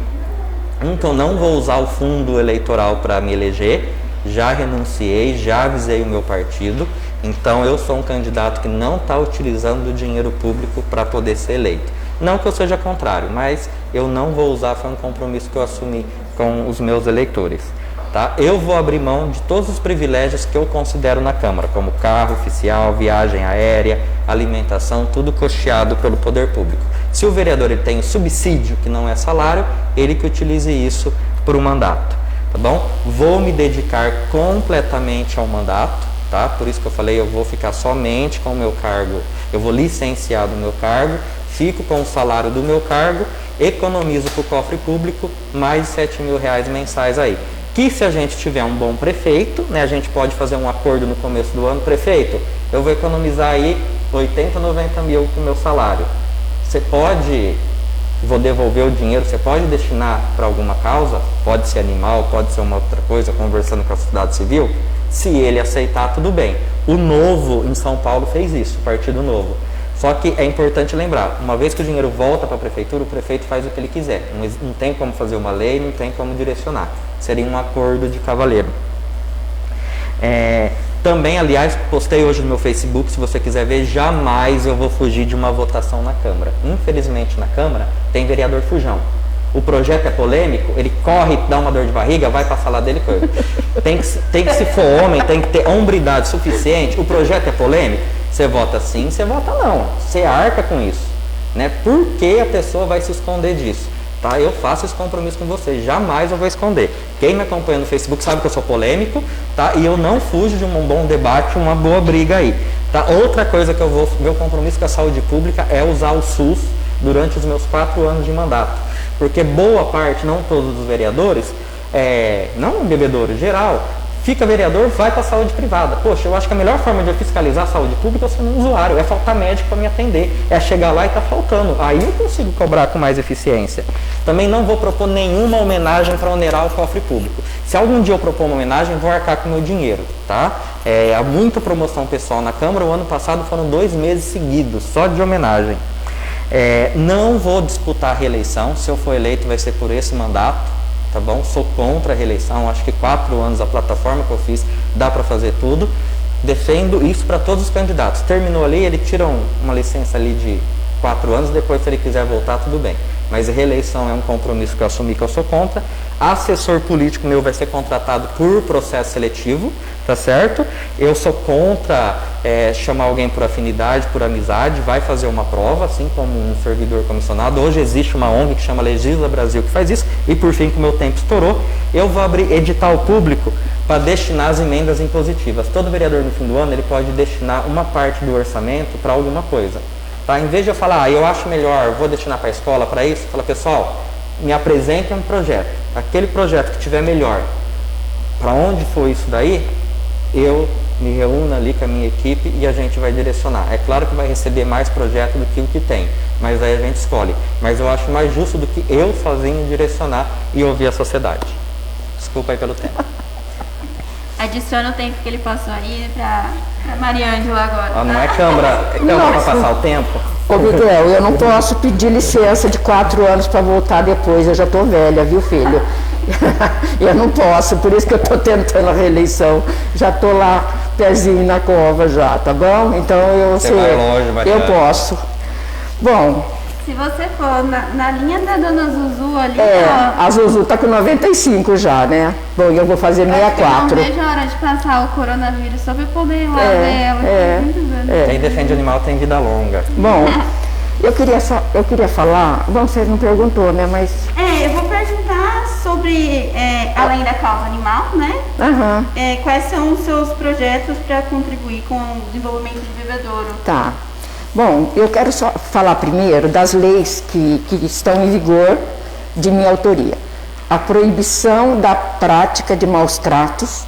Que eu não vou usar o fundo eleitoral para me eleger, já renunciei, já avisei o meu partido, então eu sou um candidato que não está utilizando o dinheiro público para poder ser eleito. Não que eu seja contrário, mas eu não vou usar, foi um compromisso que eu assumi com os meus eleitores. Tá? Eu vou abrir mão de todos os privilégios que eu considero na Câmara, como carro oficial, viagem aérea, alimentação, tudo custeado pelo poder público. Se o vereador ele tem o subsídio, que não é salário, ele que utilize isso para o mandato, tá bom? Vou me dedicar completamente ao mandato, tá? Por isso que eu falei, eu vou ficar somente com o meu cargo, eu vou licenciar do meu cargo, fico com o salário do meu cargo, economizo para o cofre público mais de R$7.000 mensais aí. Que se a gente tiver um bom prefeito, né, a gente pode fazer um acordo no começo do ano, prefeito, eu vou economizar aí 80, 90 mil com o meu salário. Você pode, vou devolver o dinheiro, você pode destinar para alguma causa, pode ser animal, pode ser uma outra coisa, conversando com a sociedade civil, se ele aceitar, tudo bem. O Novo em São Paulo fez isso, o Partido Novo. Só que é importante lembrar, uma vez que o dinheiro volta para a prefeitura, o prefeito faz o que ele quiser. Não tem como fazer uma lei, não tem como direcionar. Seria um acordo de cavalheiro. Também, aliás, postei hoje no meu Facebook, se você quiser ver, jamais eu vou fugir de uma votação na Câmara. Infelizmente, na Câmara, tem vereador fujão. O projeto é polêmico, ele corre, dá uma dor de barriga, vai para a sala dele. Tem que, se for homem, tem que ter hombridade suficiente. O projeto é polêmico, você vota sim, você vota não. Você arca com isso, né? Por que a pessoa vai se esconder disso? Tá? Eu faço esse compromisso com você, jamais eu vou esconder. Quem me acompanha no Facebook sabe que eu sou polêmico, tá? E eu não fujo de um bom debate, uma boa briga aí. Tá? Outra coisa que meu compromisso com a saúde pública é usar o SUS durante os meus 4 anos de mandato. Porque boa parte, não todos os vereadores, não bebedouro, geral, fica vereador, vai para a saúde privada. Poxa, eu acho que a melhor forma de eu fiscalizar a saúde pública é sendo um usuário, é faltar médico para me atender, é chegar lá e tá faltando. Aí eu consigo cobrar com mais eficiência. Também não vou propor nenhuma homenagem para onerar o cofre público. Se algum dia eu propor uma homenagem, vou arcar com o meu dinheiro, tá? Há muita promoção pessoal na Câmara, o ano passado foram 2 meses seguidos, só de homenagem. Não vou disputar a reeleição, se eu for eleito vai ser por esse mandato, tá bom? Sou contra a reeleição, acho que 4 anos a plataforma que eu fiz dá para fazer tudo. Defendo isso para todos os candidatos. Terminou ali, ele tira uma licença ali de 4 anos, depois se ele quiser voltar, tudo bem. Mas a reeleição é um compromisso que eu assumi que eu sou contra. Assessor político meu vai ser contratado por processo seletivo, tá certo? Eu sou contra chamar alguém por afinidade, por amizade, vai fazer uma prova, assim como um servidor comissionado. Hoje existe uma ONG que chama Legisla Brasil que faz isso, e por fim, que o meu tempo estourou, eu vou abrir edital público para destinar as emendas impositivas. Todo vereador no fim do ano ele pode destinar uma parte do orçamento para alguma coisa. Tá? Em vez de eu falar, eu acho melhor, vou destinar para a escola, para isso, fala, pessoal, me apresentem um projeto. Aquele projeto que tiver melhor, para onde for isso daí, eu me reúno ali com a minha equipe e a gente vai direcionar. É claro que vai receber mais projeto do que o que tem, mas aí a gente escolhe. Mas eu acho mais justo do que eu sozinho direcionar e ouvir a sociedade. Desculpa aí pelo tempo. Adiciona o tempo que ele passou aí para Mariângela agora. Não é câmara para passar o tempo? Ô, Miguel, eu não posso pedir licença de 4 anos para voltar depois, eu já estou velha, viu, filho? Eu não posso, por isso que eu estou tentando a reeleição. Já estou lá, pezinho na cova já, tá bom? Então Você vai longe, Mariana. eu posso. Bom, Se você for na linha da dona Zuzu ali, a Zuzu tá com 95 já, né? Bom, eu vou fazer 64. Eu não vejo a hora de passar o coronavírus só para poder ir lá ver ela. Quem defende animal tem vida longa. Bom, eu queria falar, bom, você não perguntou, né, mas... Eu vou perguntar sobre, além da causa animal, né? Aham. Quais são os seus projetos para contribuir com o desenvolvimento de bebedouro? Tá. Bom, eu quero só falar primeiro das leis que estão em vigor de minha autoria. A proibição da prática de maus tratos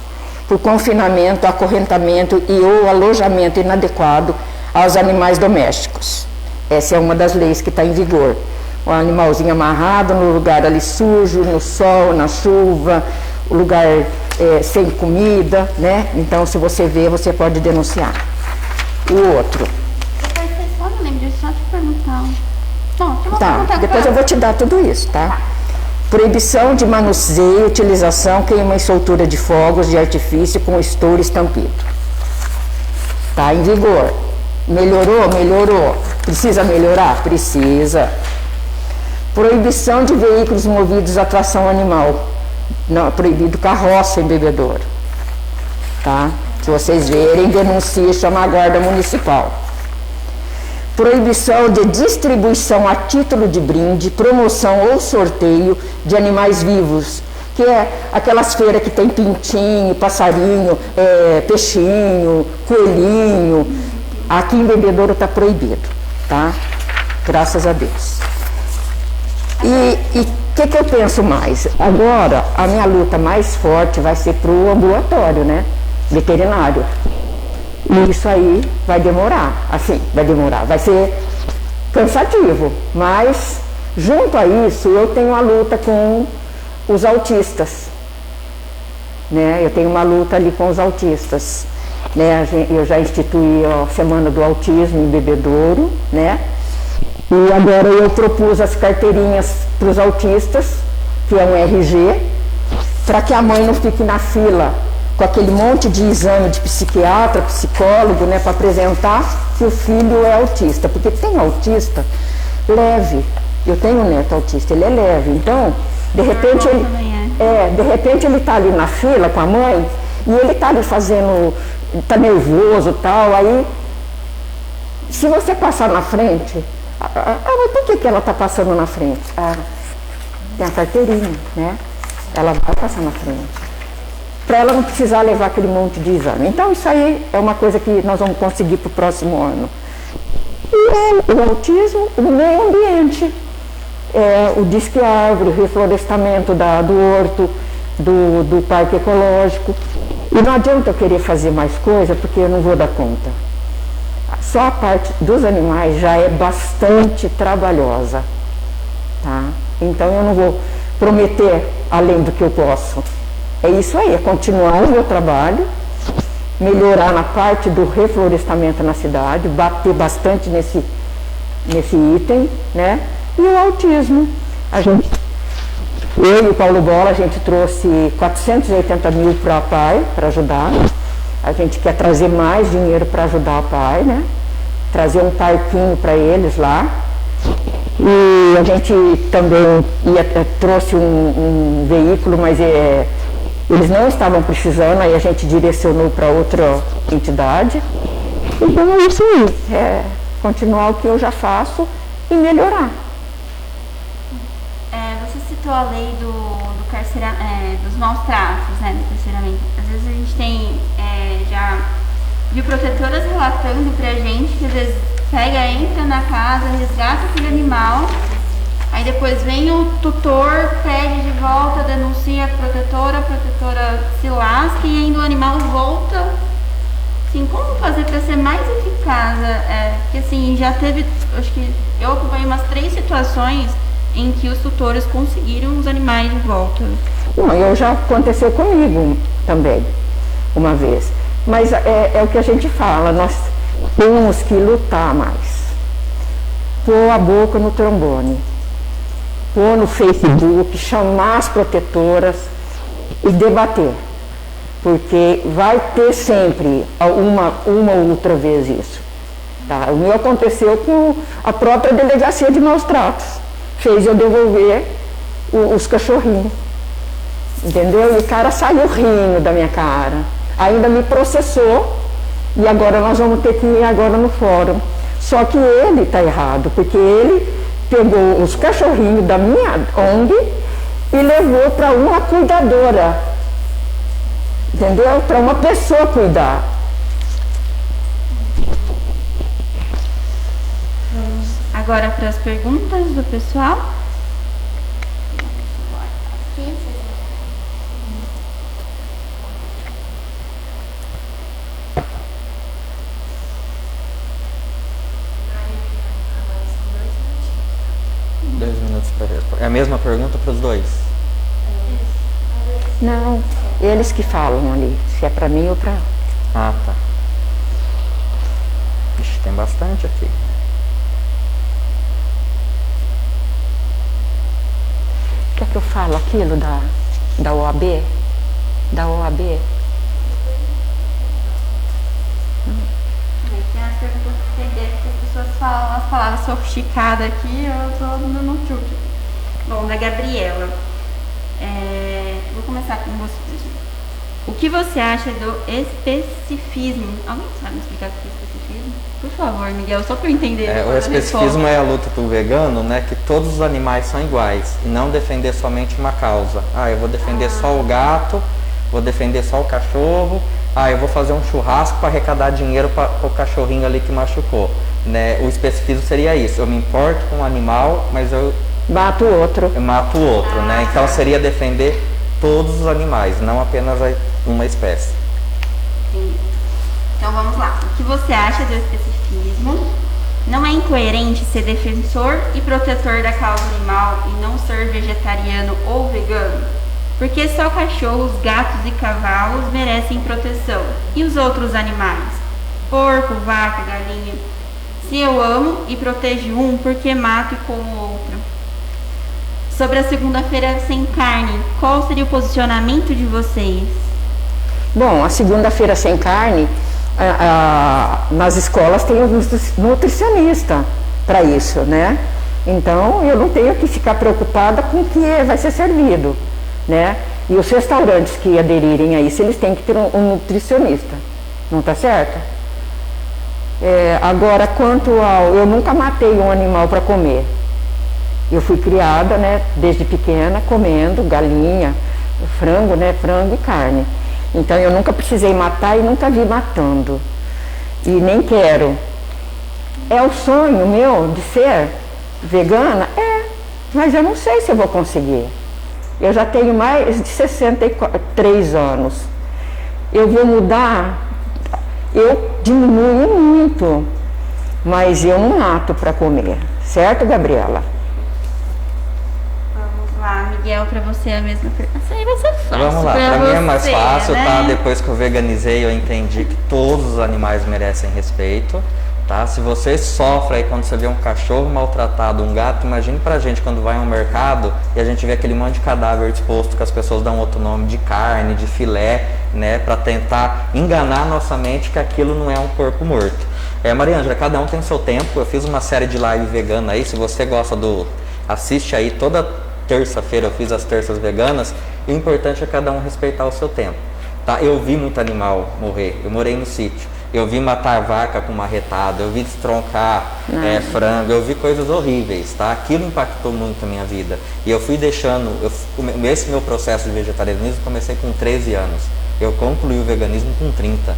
por confinamento, acorrentamento e ou alojamento inadequado aos animais domésticos. Essa é uma das leis que está em vigor. O animalzinho amarrado no lugar ali sujo, no sol, na chuva, o lugar sem comida, né? Então, se você vê, você pode denunciar. O outro... Só não lembro disso, só te perguntar. Bom, eu vou Tá, perguntar depois pra- eu vou te dar tudo isso, tá? Proibição de manuseio, utilização, queima e soltura de fogos de artifício com estouro e estampido. Tá em vigor. Melhorou? Melhorou. Precisa melhorar? Precisa. Proibição de veículos movidos a tração animal. Não, proibido carroça em bebedouro. Tá? Se vocês verem, denuncie, chama a guarda municipal. proibição de distribuição a título de brinde, promoção ou sorteio de animais vivos, que é aquelas feiras que tem pintinho, passarinho, peixinho, coelhinho. Aqui em Bebedouro está proibido, tá? Graças a Deus. E o que eu penso mais? Agora, a minha luta mais forte vai ser para o ambulatório, né? Veterinário. E isso aí vai demorar, assim, vai ser cansativo, mas junto a isso eu tenho a luta com os autistas, né? Eu tenho uma luta ali com os autistas, né? Eu já instituí a Semana do Autismo em Bebedouro, né? E agora eu propus as carteirinhas para os autistas, que é um RG, para que a mãe não fique na fila com aquele monte de exame de psiquiatra, psicólogo, né, para apresentar que o filho é autista, porque tem autista leve. Eu tenho um neto autista, ele é leve, então, de repente ele está ali na fila com a mãe e ele está ali fazendo, está nervoso e tal, aí se você passar na frente, mas por que ela está passando na frente? Tem a carteirinha, né? Ela vai passar na frente, para ela não precisar levar aquele monte de exame. Então isso aí é uma coisa que nós vamos conseguir para o próximo ano. E o autismo, o meio ambiente, o Disque Árvore, o reflorestamento do horto, do parque ecológico. E não adianta eu querer fazer mais coisa, porque eu não vou dar conta. Só a parte dos animais já é bastante trabalhosa, tá? Então eu não vou prometer além do que eu posso. É isso aí, é continuar o meu trabalho, melhorar na parte do reflorestamento na cidade, bater bastante nesse item, né? E o autismo. Eu e o Paulo Bola, a gente trouxe 480 mil para a PAI, para ajudar. A gente quer trazer mais dinheiro para ajudar a PAI, né? Trazer um parquinho para eles lá. E a gente também trouxe um veículo, mas eles não estavam precisando, aí a gente direcionou para outra entidade. Então é isso aí, continuar o que eu já faço e melhorar. Você citou a lei dos maus tratos, né, do carceramento. Às vezes a gente tem, já viu protetoras relatando pra gente que às vezes entra na casa, resgata aquele animal, aí depois vem o tutor, pede de volta, denuncia a protetora se lasca e ainda o animal volta. Assim, como fazer para ser mais eficaz? Porque assim, já teve, acho que eu acompanhei umas 3 situações em que os tutores conseguiram os animais de volta. Não, já aconteceu comigo também, uma vez. Mas é o que a gente fala, nós temos que lutar mais. Pôr a boca no trombone, pôr no Facebook, chamar as protetoras e debater. Porque vai ter sempre uma ou outra vez isso. Tá? O meu aconteceu com a própria delegacia de maus tratos. Fez eu devolver os cachorrinhos. Entendeu? E o cara saiu rindo da minha cara. Ainda me processou e agora nós vamos ter que ir agora no fórum. Só que ele está errado, porque ele pegou os cachorrinhos da minha ONG e levou para uma cuidadora. Entendeu? Para uma pessoa cuidar. Vamos agora para as perguntas do pessoal. É a mesma pergunta para os dois? Não, eles que falam ali, se é para mim ou para... Ah, tá. Ixi, tem bastante aqui. Quer que eu falo aquilo da OAB? Da OAB? Tem as perguntas que as pessoas falam as palavras sofisticadas aqui, eu estou no chute. Bom, da Gabriela. Vou começar com você. O que você acha do especificismo? Alguém sabe me explicar o que é especificismo? Por favor, Miguel, só para eu entender. O especificismo é a luta do vegano, né, que todos os animais são iguais e não defender somente uma causa. Eu vou defender só o gato, vou defender só o cachorro, eu vou fazer um churrasco para arrecadar dinheiro para o cachorrinho ali que machucou. Né? O especificismo seria isso, eu me importo com o animal, mas eu mato o outro. Né? Então seria defender todos os animais, não apenas uma espécie. Entendi. Então vamos lá. O que você acha do especificismo? Não é incoerente ser defensor e protetor da causa animal e não ser vegetariano ou vegano? Porque só cachorros, gatos e cavalos merecem proteção. E os outros animais? Porco, vaca, galinha. Se eu amo e protejo um, por que mato e como outro? Sobre a segunda-feira sem carne, qual seria o posicionamento de vocês? Bom, a segunda-feira sem carne, nas escolas tem um nutricionista para isso, né? Então eu não tenho que ficar preocupada com o que vai ser servido, né? E os restaurantes que aderirem a isso, eles têm que ter um nutricionista, não está certo? Agora, quanto ao... Eu nunca matei um animal para comer. Eu fui criada, né, desde pequena, comendo galinha, frango, né, frango e carne. Então eu nunca precisei matar e nunca vi matando. E nem quero. É o sonho meu de ser vegana? Mas eu não sei se eu vou conseguir. Eu já tenho mais de 63 anos. Eu vou mudar, eu diminuo muito, mas eu não mato para comer. Certo, Gabriela? Miguel, pra você é a mesma pergunta. Isso aí vai ser fácil. Vamos lá, pra mim é mais fácil, né? tá? Depois que eu veganizei, eu entendi que todos os animais merecem respeito, tá? Se você sofre aí quando você vê um cachorro maltratado, um gato, imagine pra gente quando vai ao mercado e a gente vê aquele monte de cadáver disposto que as pessoas dão outro nome de carne, de filé, né? Pra tentar enganar a nossa mente que aquilo não é um corpo morto. Mariângela, cada um tem seu tempo. Eu fiz uma série de live vegana aí, se você gosta assiste aí toda terça-feira, eu fiz as terças veganas. O importante é cada um respeitar o seu tempo, tá? Eu vi muito animal morrer, eu morei no sítio, eu vi matar vaca com marretada, eu vi destroncar frango, eu vi coisas horríveis, tá? Aquilo impactou muito a minha vida e eu fui deixando, esse meu processo de vegetarianismo comecei com 13 anos, eu concluí o veganismo com 30,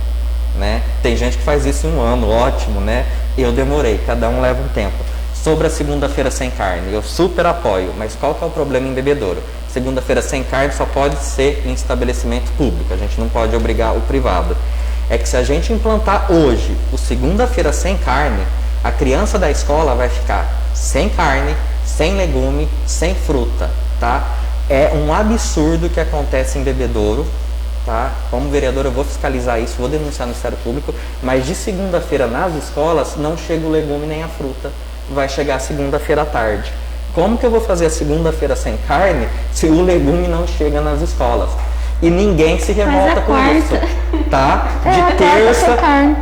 né? Tem gente que faz isso em um ano, ótimo, né? Eu demorei, cada um leva um tempo. Sobre a segunda-feira sem carne, eu super apoio, mas qual que é o problema em bebedouro? Segunda-feira sem carne só pode ser em estabelecimento público, a gente não pode obrigar o privado. É que se a gente implantar hoje o segunda-feira sem carne, a criança da escola vai ficar sem carne, sem legume, sem fruta, tá? É um absurdo que acontece em bebedouro, tá? Como vereador eu vou fiscalizar isso, vou denunciar no Ministério Público, mas de segunda-feira nas escolas não chega o legume nem a fruta. Vai chegar segunda-feira à tarde. Como que eu vou fazer a segunda-feira sem carne se o legume não chega nas escolas? E ninguém se revolta com isso, tá?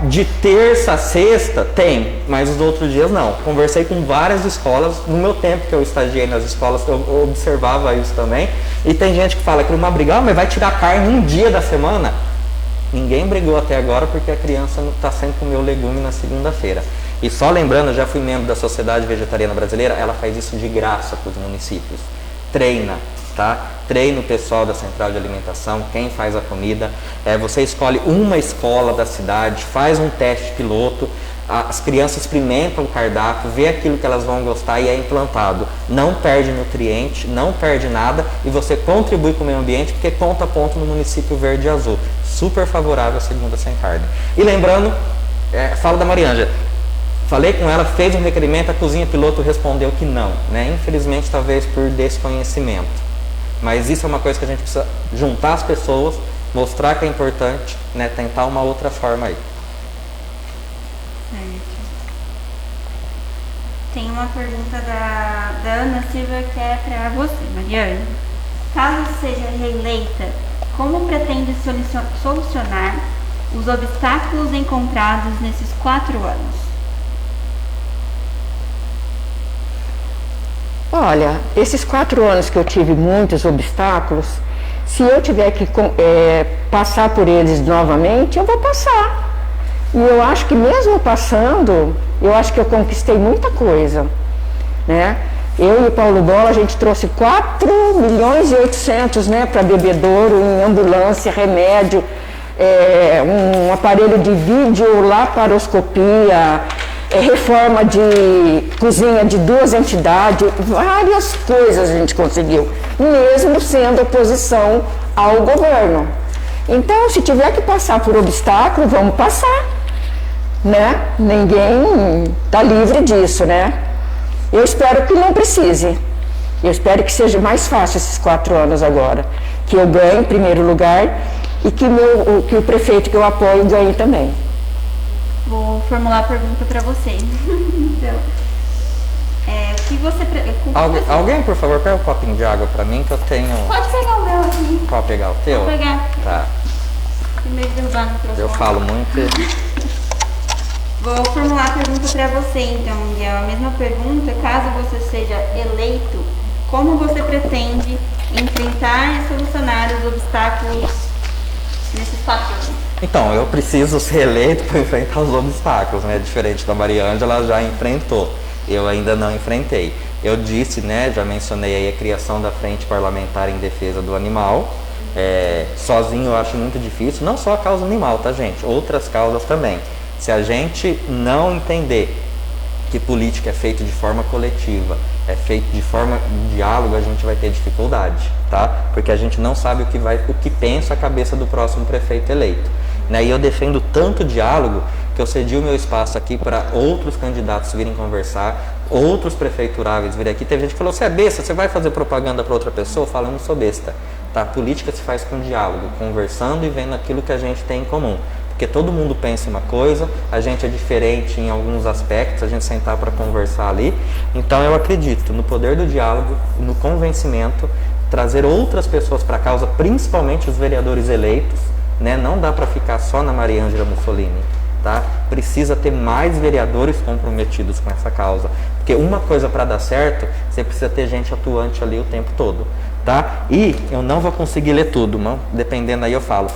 De terça a sexta tem, mas os outros dias não. Conversei com várias escolas, no meu tempo que eu estagiei nas escolas, eu observava isso também. E tem gente que fala que uma briga, mas vai tirar carne um dia da semana? Ninguém brigou até agora porque a criança não está sem comer o legume na segunda-feira. E só lembrando, eu já fui membro da Sociedade Vegetariana Brasileira, ela faz isso de graça para os municípios. Treina, tá? Treina o pessoal da Central de Alimentação, quem faz a comida. Você escolhe uma escola da cidade, faz um teste piloto, as crianças experimentam o cardápio, vê aquilo que elas vão gostar e é implantado. Não perde nutriente, não perde nada e você contribui com o meio ambiente porque conta ponto no município verde e azul. Super favorável a segunda sem carne. E lembrando, fala da Mariângela. Falei com ela, fez um requerimento, a cozinha piloto respondeu que não, né? Infelizmente, talvez por desconhecimento. Mas isso é uma coisa que a gente precisa juntar as pessoas, mostrar que é importante, né? Tentar uma outra forma aí. Certo. Tem uma pergunta da Ana Silva que é para você, Mariana. Caso seja reeleita, como pretende solucionar os obstáculos encontrados nesses 4 anos? Olha, esses 4 anos que eu tive muitos obstáculos, Se eu tiver que passar por eles novamente, eu vou passar. E eu acho que mesmo passando, eu acho que eu conquistei muita coisa, né? Eu e o Paulo Bola, a gente trouxe 4.800.000, né, para bebedouro, em ambulância, remédio, um aparelho de videolaparoscopia, reforma de cozinha de 2 entidades, várias coisas a gente conseguiu, mesmo sendo oposição ao governo. Então, se tiver que passar por obstáculo, vamos passar, né? Ninguém está livre disso, né? Eu espero que não precise. Eu espero que seja mais fácil esses 4 anos agora. Que eu ganhe em primeiro lugar e que o prefeito que eu apoio ganhe também. Vou formular a pergunta para você. Então, o que você... Alguém, por favor, pega um copinho de água para mim que eu tenho... Pode pegar o meu aqui. Pode pegar o teu? Vou pegar. Tá. Primeiro derrubar no microfone. Eu falo muito. Vou formular a pergunta para você, então, Miguel. A mesma pergunta, caso você seja eleito, como você pretende enfrentar e solucionar os obstáculos nesses 4 anos? Então, eu preciso ser eleito para enfrentar os obstáculos, né? Diferente da Maria Ângela, ela já enfrentou. Eu ainda não enfrentei. Eu disse, né? Já mencionei aí a criação da Frente Parlamentar em Defesa do Animal. Sozinho eu acho muito difícil, não só a causa animal, tá, gente? Outras causas também. Se a gente não entender que política é feita de forma coletiva, é feita de forma de diálogo, a gente vai ter dificuldade, tá? Porque a gente não sabe o que pensa a cabeça do próximo prefeito eleito, né? E eu defendo tanto diálogo que eu cedi o meu espaço aqui para outros candidatos virem conversar, outros prefeituráveis virem aqui. Teve gente que falou: você é besta, você vai fazer propaganda para outra pessoa? Eu não sou besta, tá? A política se faz com diálogo, conversando e vendo aquilo que a gente tem em comum. Porque todo mundo pensa uma coisa, a gente é diferente em alguns aspectos, a gente sentar para conversar ali. Então eu acredito no poder do diálogo, no convencimento, trazer outras pessoas para a causa, principalmente os vereadores eleitos, né? Não dá para ficar só na Maria Ângela Mussolini, tá? Precisa ter mais vereadores comprometidos com essa causa. Porque uma coisa para dar certo, você precisa ter gente atuante ali o tempo todo, tá? E eu não vou conseguir ler tudo, mas dependendo aí eu falo.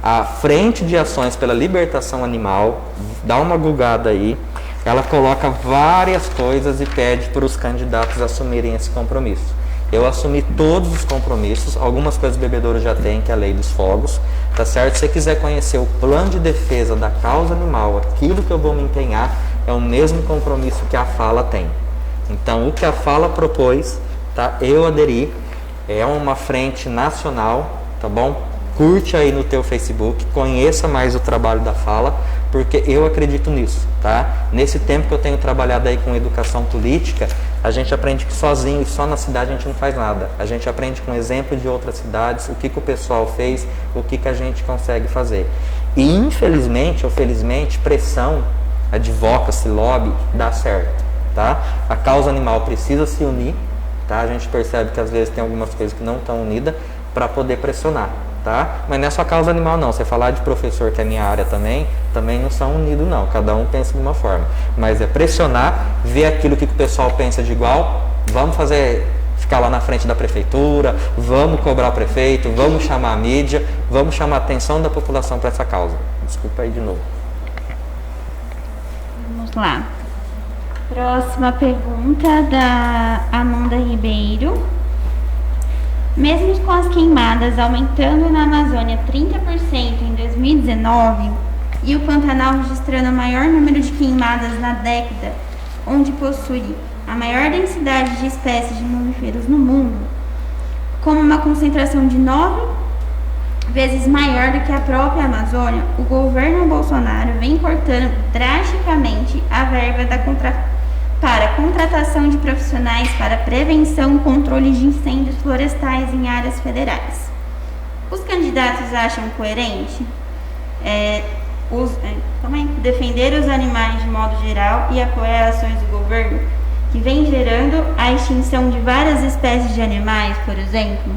A Frente de Ações pela Libertação Animal, dá uma googada aí, ela coloca várias coisas e pede para os candidatos assumirem esse compromisso. Eu assumi todos os compromissos, algumas coisas o bebedouro já tem, que é a Lei dos Fogos, tá certo? Se você quiser conhecer o plano de defesa da causa animal, aquilo que eu vou me empenhar, é o mesmo compromisso que a Fala tem. Então, o que a Fala propôs, tá? Eu aderi, é uma frente nacional, tá bom? Curte aí no teu Facebook, conheça mais o trabalho da Fala, porque eu acredito nisso, tá? Nesse tempo que eu tenho trabalhado aí com educação política, a gente aprende que sozinho e só na cidade a gente não faz nada. A gente aprende com exemplo de outras cidades, o que o pessoal fez, o que a gente consegue fazer. E infelizmente ou felizmente, pressão, advocacy, lobby, dá certo, tá? A causa animal precisa se unir, tá? A gente percebe que às vezes tem algumas coisas que não estão unidas para poder pressionar. Tá? Mas não é só causa animal não, você falar de professor, que é a minha área também não são unidos não, cada um pensa de uma forma, mas é pressionar, ver aquilo que o pessoal pensa de igual, vamos ficar lá na frente da prefeitura, vamos cobrar o prefeito, vamos chamar a mídia, vamos chamar a atenção da população para essa causa. Desculpa aí de novo. Vamos lá. Próxima pergunta da Amanda Ribeiro. Mesmo com as queimadas aumentando na Amazônia 30% em 2019 e o Pantanal registrando o maior número de queimadas na década, onde possui a maior densidade de espécies de mamíferos no mundo, como uma concentração de 9 vezes maior do que a própria Amazônia, o governo Bolsonaro vem cortando drasticamente a verba para contratação de profissionais para prevenção e controle de incêndios florestais em áreas federais. Os candidatos acham coerente defender os animais de modo geral e apoiar ações do governo que vem gerando a extinção de várias espécies de animais, por exemplo?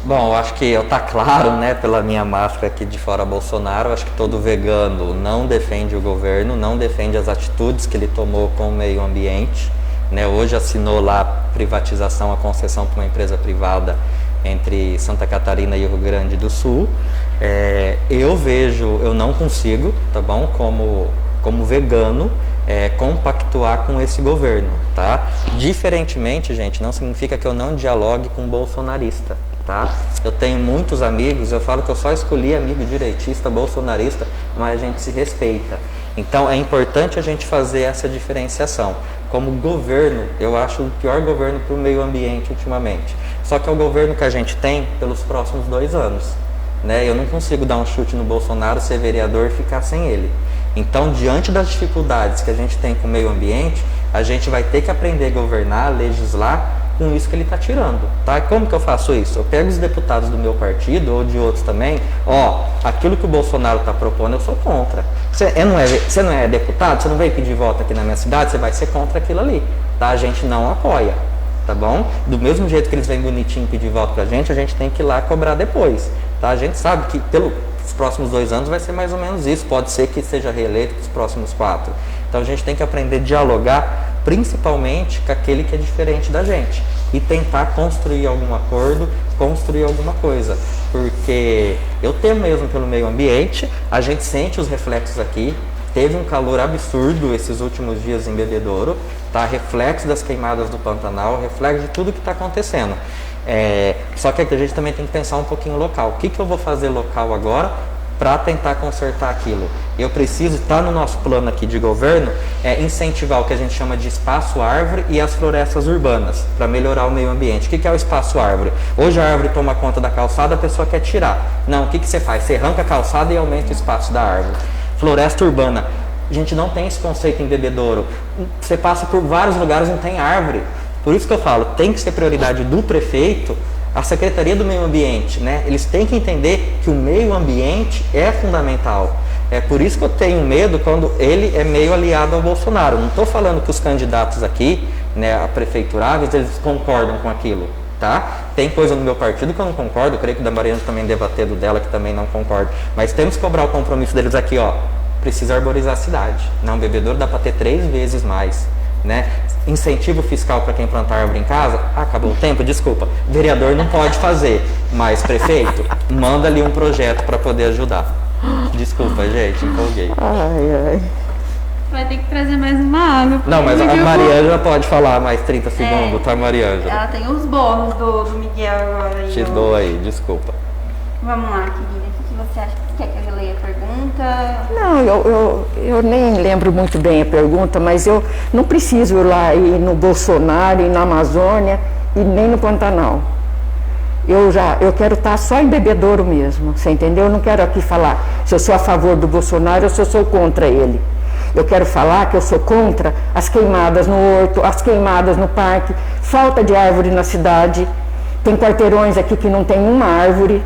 Bom, eu acho que está claro, né, pela minha máscara aqui de fora Bolsonaro, acho que todo vegano não defende o governo, não defende as atitudes que ele tomou com o meio ambiente, né, hoje assinou lá a privatização, a concessão para uma empresa privada entre Santa Catarina e o Rio Grande do Sul. Eu não consigo, tá bom, como vegano, compactuar com esse governo, tá? Diferentemente, gente, não significa que eu não dialogue com bolsonarista, tá? Eu tenho muitos amigos, eu falo que eu só escolhi amigo direitista, bolsonarista, mas a gente se respeita. Então é importante a gente fazer essa diferenciação. Como governo, eu acho o pior governo para o meio ambiente ultimamente. Só que é o governo que a gente tem pelos próximos 2 anos. Né? Eu não consigo dar um chute no Bolsonaro, ser vereador e ficar sem ele. Então, diante das dificuldades que a gente tem com o meio ambiente, a gente vai ter que aprender a governar, legislar com isso que ele está tirando. Tá? Como que eu faço isso? Eu pego os deputados do meu partido ou de outros também, aquilo que o Bolsonaro está propondo eu sou contra. Você não é deputado, você não veio pedir voto aqui na minha cidade, você vai ser contra aquilo ali. Tá? A gente não apoia. Tá bom? Do mesmo jeito que eles vêm bonitinho pedir voto pra gente, a gente tem que ir lá cobrar depois. Tá? A gente sabe que pelos próximos 2 anos vai ser mais ou menos isso. Pode ser que seja reeleito nos próximos 4. Então a gente tem que aprender a dialogar, principalmente com aquele que é diferente da gente. E tentar construir algum acordo, construir alguma coisa. Porque eu temo mesmo pelo meio ambiente, a gente sente os reflexos aqui. Teve um calor absurdo esses últimos dias em Bebedouro, tá? Reflexo das queimadas do Pantanal, reflexo de tudo que está acontecendo. Só que a gente também tem que pensar um pouquinho local. O que eu vou fazer local agora para tentar consertar aquilo? Eu preciso, estar no nosso plano aqui de governo, incentivar o que a gente chama de espaço árvore e as florestas urbanas, para melhorar o meio ambiente. O que é o espaço árvore? Hoje a árvore toma conta da calçada, a pessoa quer tirar. Não, o que você faz? Você arranca a calçada e aumenta o espaço da árvore. Floresta urbana. A gente não tem esse conceito em Bebedouro. Você passa por vários lugares e não tem árvore. Por isso que eu falo, tem que ser prioridade do prefeito, a Secretaria do Meio Ambiente, né? Eles têm que entender que o meio ambiente é fundamental. É por isso que eu tenho medo quando ele é meio aliado ao Bolsonaro. Não estou falando que os candidatos aqui, né, a prefeituráveis, eles concordam com aquilo. Tá? Tem coisa no meu partido que eu não concordo, eu creio que o da Mariana também deva ter do dela que também não concordo, mas temos que cobrar o compromisso deles aqui, precisa arborizar a cidade. Não, Bebedouro dá para ter 3 vezes mais, né? Incentivo fiscal para quem plantar árvore em casa, acabou o tempo, desculpa, vereador não pode fazer, mas prefeito, manda ali um projeto para poder ajudar. Desculpa, gente, empolguei. Vai ter que trazer mais uma água. Não, mas a Mariângela pode falar mais 30 segundos, tá, Mariângela? Ela tem os bônus do Miguel agora. Te dou aí, desculpa. Vamos lá, querida. O que você acha? Quer que eu leia a pergunta? Não, eu nem lembro muito bem a pergunta, mas eu não preciso ir lá ir no Bolsonaro, ir na Amazônia e nem no Pantanal. Eu quero estar só em Bebedouro mesmo, você entendeu? Eu não quero aqui falar se eu sou a favor do Bolsonaro ou se eu sou contra ele. Eu quero falar que eu sou contra as queimadas no horto, as queimadas no parque, falta de árvore na cidade. Tem quarteirões aqui que não tem uma árvore,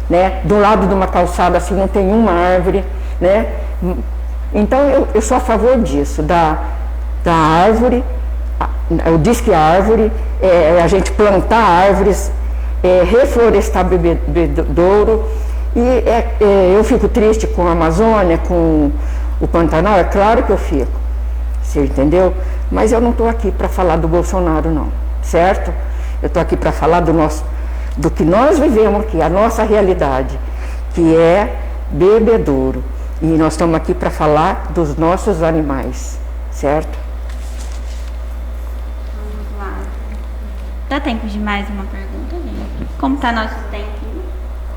né? Do lado de uma calçada assim não tem uma árvore, né? Então eu sou a favor disso, da árvore, eu disse que a árvore, a gente plantar árvores, reflorestar Bebedouro. E eu fico triste com a Amazônia, com o Pantanal, é claro que eu fico, você entendeu? Mas eu não estou aqui para falar do Bolsonaro não, certo? Eu estou aqui para falar do que nós vivemos aqui, a nossa realidade, que é Bebedouro. E nós estamos aqui para falar dos nossos animais, certo? Vamos lá. Dá tempo de mais uma pergunta, gente? Como está nosso tempo?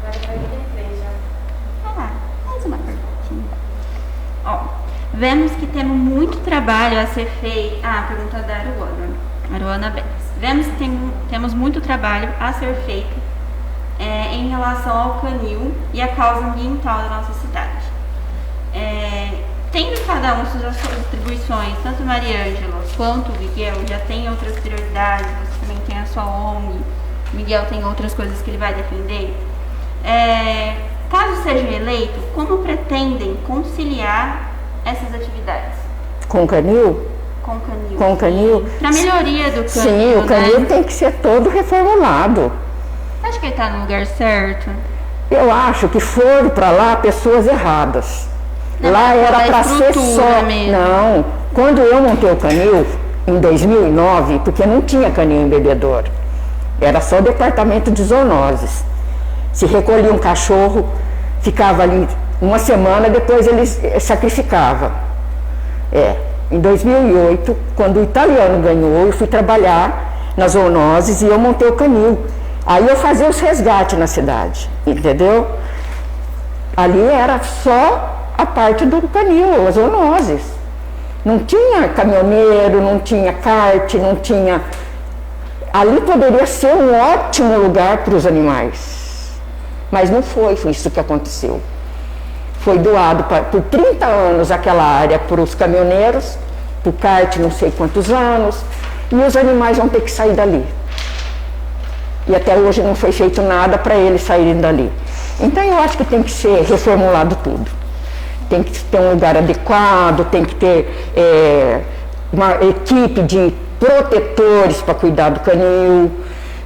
Agora vai ter 3 já. Vai lá, mais uma perguntinha. Vemos que temos muito trabalho a ser feito. Pergunta da Aruana Benes. Vemos que temos muito trabalho a ser feito em relação ao canil e a causa ambiental da nossa cidade. Tendo cada um suas atribuições, tanto Mariângela quanto o Miguel já tem outras prioridades, você também tem a sua ONG, o Miguel tem outras coisas que ele vai defender. Caso seja eleito, como pretendem conciliar essas atividades? Com o canil? Com o canil. Com o canil? Para melhoria do canil, sim, o canil, né? Tem que ser todo reformulado. Acho que ele está no lugar certo? Eu acho que foram para lá pessoas erradas. Não, lá era para ser só... Mesmo. Não, quando eu montei o canil, em 2009, porque não tinha canil em Bebedouro, Era só o departamento de zoonoses. Se recolhia um cachorro, ficava ali uma semana, depois eles sacrificavam. Em 2008, quando o italiano ganhou, eu fui trabalhar nas zoonoses e eu montei o canil. Aí eu fazia os resgates na cidade, entendeu? Ali era só a parte do canil, as zoonoses. Não tinha caminhoneiro, não tinha kart, não tinha... Ali poderia ser um ótimo lugar para os animais. Mas não foi isso que aconteceu. Foi doado por 30 anos aquela área para os caminhoneiros, para o kart não sei quantos anos, e os animais vão ter que sair dali. E até hoje não foi feito nada para eles saírem dali. Então eu acho que tem que ser reformulado tudo. Tem que ter um lugar adequado, tem que ter uma equipe de protetores para cuidar do canil,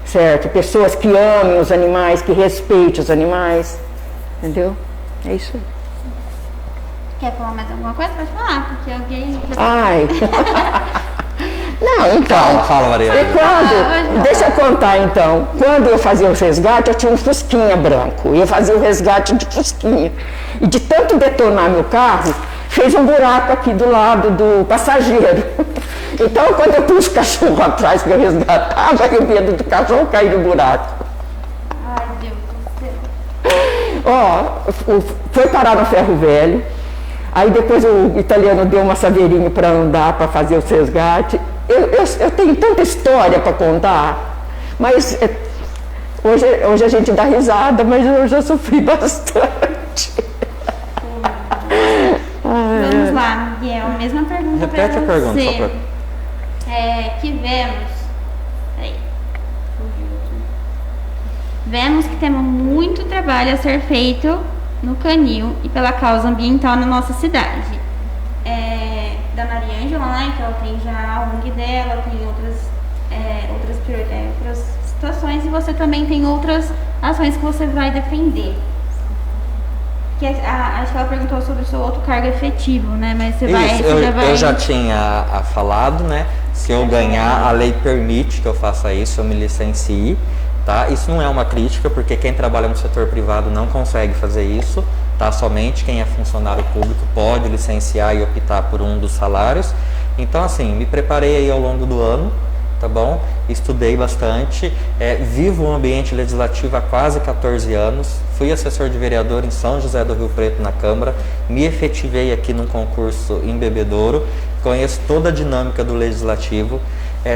certo? Pessoas que amem os animais, que respeitem os animais, entendeu? É isso aí. Quer falar mais alguma coisa? Pode falar, porque alguém... Ai... Não, então... Fala, Maria. Deixa eu contar, então. Quando eu fazia o resgate, eu tinha um Fusquinha branco. Eu fazia o resgate de Fusquinha. E de tanto detonar meu carro, fez um buraco aqui do lado do passageiro. Então, quando eu pus o cachorro atrás que eu resgatava, eu medo do cachorro cair no buraco. Ai, Deus do céu. Foi parar no ferro velho. Aí depois o italiano deu uma saveirinha para andar, para fazer os resgates. Eu tenho tanta história para contar, mas hoje a gente dá risada, mas eu já sofri bastante. Vamos lá, Miguel, a mesma pergunta para você. Repete a pergunta, só para... Vemos que temos muito trabalho a ser feito no canil e pela causa ambiental na nossa cidade. Da Maria Ângela, né, que ela tem já a ONG dela, tem outras situações, e você também tem outras ações que você vai defender. Acho que ela perguntou sobre o seu outro cargo efetivo, né, mas você vai... Eu já tinha falado, né, se eu ganhar, a lei permite que eu faça isso, eu me licencie, tá? Isso não é uma crítica, porque quem trabalha no setor privado não consegue fazer isso, tá? Somente quem é funcionário público pode licenciar e optar por um dos salários. Então, assim, me preparei aí ao longo do ano, tá bom? Estudei bastante, vivo o ambiente legislativo há quase 14 anos, fui assessor de vereador em São José do Rio Preto na Câmara, me efetivei aqui num concurso em Bebedouro, conheço toda a dinâmica do legislativo.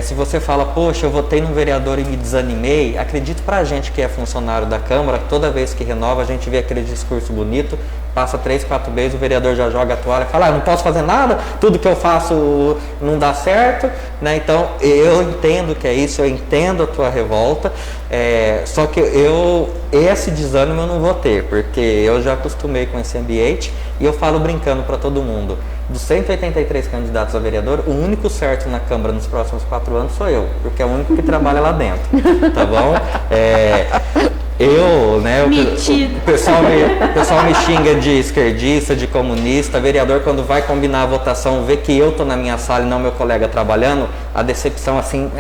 Se você fala, poxa, eu votei num vereador e me desanimei, acredito pra gente que é funcionário da Câmara, toda vez que renova a gente vê aquele discurso bonito, passa 3, 4 vezes, o vereador já joga a toalha e fala, não posso fazer nada, tudo que eu faço não dá certo, né? Então eu entendo que é isso, eu entendo a tua revolta, só que esse desânimo eu não vou ter, porque eu já acostumei com esse ambiente e eu falo brincando para todo mundo. Dos 183 candidatos a vereador, o único certo na Câmara nos próximos 4 anos sou eu, porque é o único que trabalha lá dentro, tá bom? O pessoal me xinga de esquerdista, de comunista, vereador quando vai combinar a votação, vê que eu tô na minha sala e não meu colega trabalhando, a decepção assim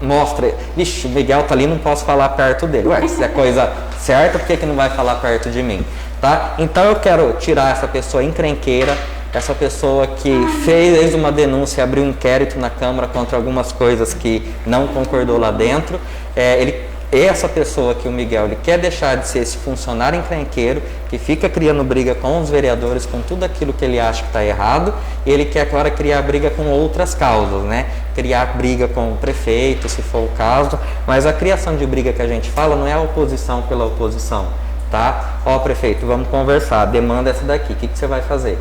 mostra, vixe, o Miguel tá ali, não posso falar perto dele. Ué, se é coisa certa, por que não vai falar perto de mim? Tá? Então eu quero tirar essa pessoa encrenqueira, essa pessoa que fez uma denúncia, abriu um inquérito na Câmara contra algumas coisas que não concordou lá dentro. Essa pessoa que o Miguel, ele quer deixar de ser esse funcionário encrenqueiro que fica criando briga com os vereadores, com tudo aquilo que ele acha que está errado, e ele quer agora criar briga com outras causas, né? Criar briga com o prefeito, se for o caso, mas a criação de briga que a gente fala não é a oposição pela oposição, tá? Prefeito, vamos conversar, a demanda é essa daqui, o que você vai fazer?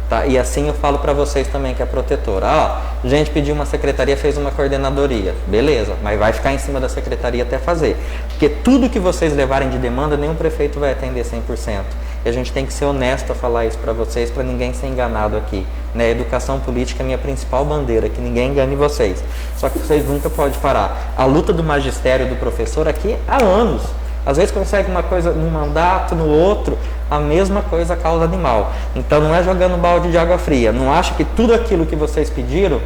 Tá? E assim eu falo para vocês também que é protetora. A gente pediu uma secretaria, fez uma coordenadoria. Beleza, mas vai ficar em cima da secretaria até fazer. Porque tudo que vocês levarem de demanda, nenhum prefeito vai atender 100%. E a gente tem que ser honesto a falar isso para vocês, para ninguém ser enganado aqui. Né? Educação política é a minha principal bandeira, que ninguém engane vocês. Só que vocês nunca podem parar. A luta do magistério, do professor aqui há anos. Às vezes consegue uma coisa num mandato, no outro, a mesma coisa causa animal. Então não é jogando balde de água fria. Não acho que tudo aquilo que vocês pediram,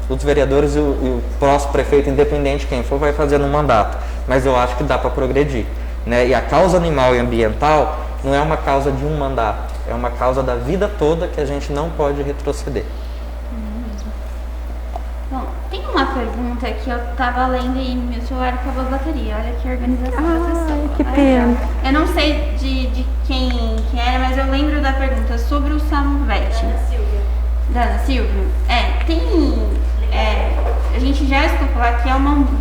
os vereadores e o próximo prefeito, independente de quem for, vai fazer no mandato. mas eu acho que dá para progredir, né? E a causa animal e ambiental não é uma causa de um mandato, é uma causa da vida toda que a gente não pode retroceder. Bom, tem uma pergunta que eu tava lendo e meu celular acabou a bateria. Olha que organização da pessoa. Que pena. Eu não sei de quem que era, mas eu lembro da pergunta sobre o Samuvete. Dana Silvia. A gente já escutou falar que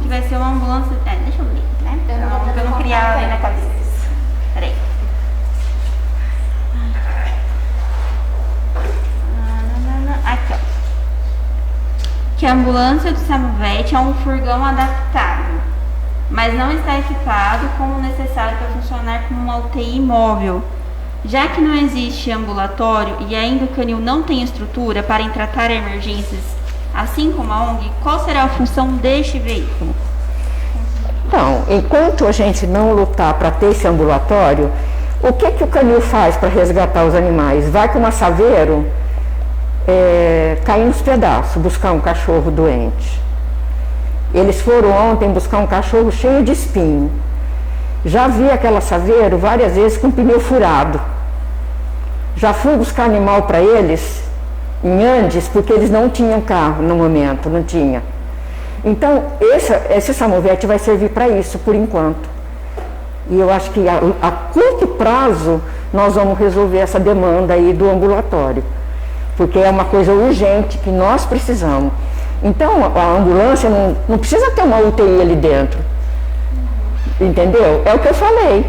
que vai ser uma ambulância. Deixa eu ler, né? Pra eu não criar ali na cabeça. Peraí. Aqui, ó. Que a ambulância do Samuvete é um furgão adaptado, mas não está equipado como necessário para funcionar como uma UTI móvel. Já que não existe ambulatório e ainda o canil não tem estrutura para tratar emergências, assim como a ONG, qual será a função deste veículo? Então, enquanto a gente não lutar para ter esse ambulatório, o que o canil faz para resgatar os animais? Vai com uma saveiro cair nos pedaços, buscar um cachorro doente. Eles foram ontem buscar um cachorro cheio de espinho. Já vi aquela saveiro várias vezes com pneu furado. Já fui buscar animal para eles em Andes, porque eles não tinham carro no momento, não tinha. Então, esse Samuvete vai servir para isso, por enquanto. E eu acho que a curto prazo nós vamos resolver essa demanda aí do ambulatório, porque é uma coisa urgente que nós precisamos. Então, a ambulância não precisa ter uma UTI ali dentro, entendeu? É o que eu falei,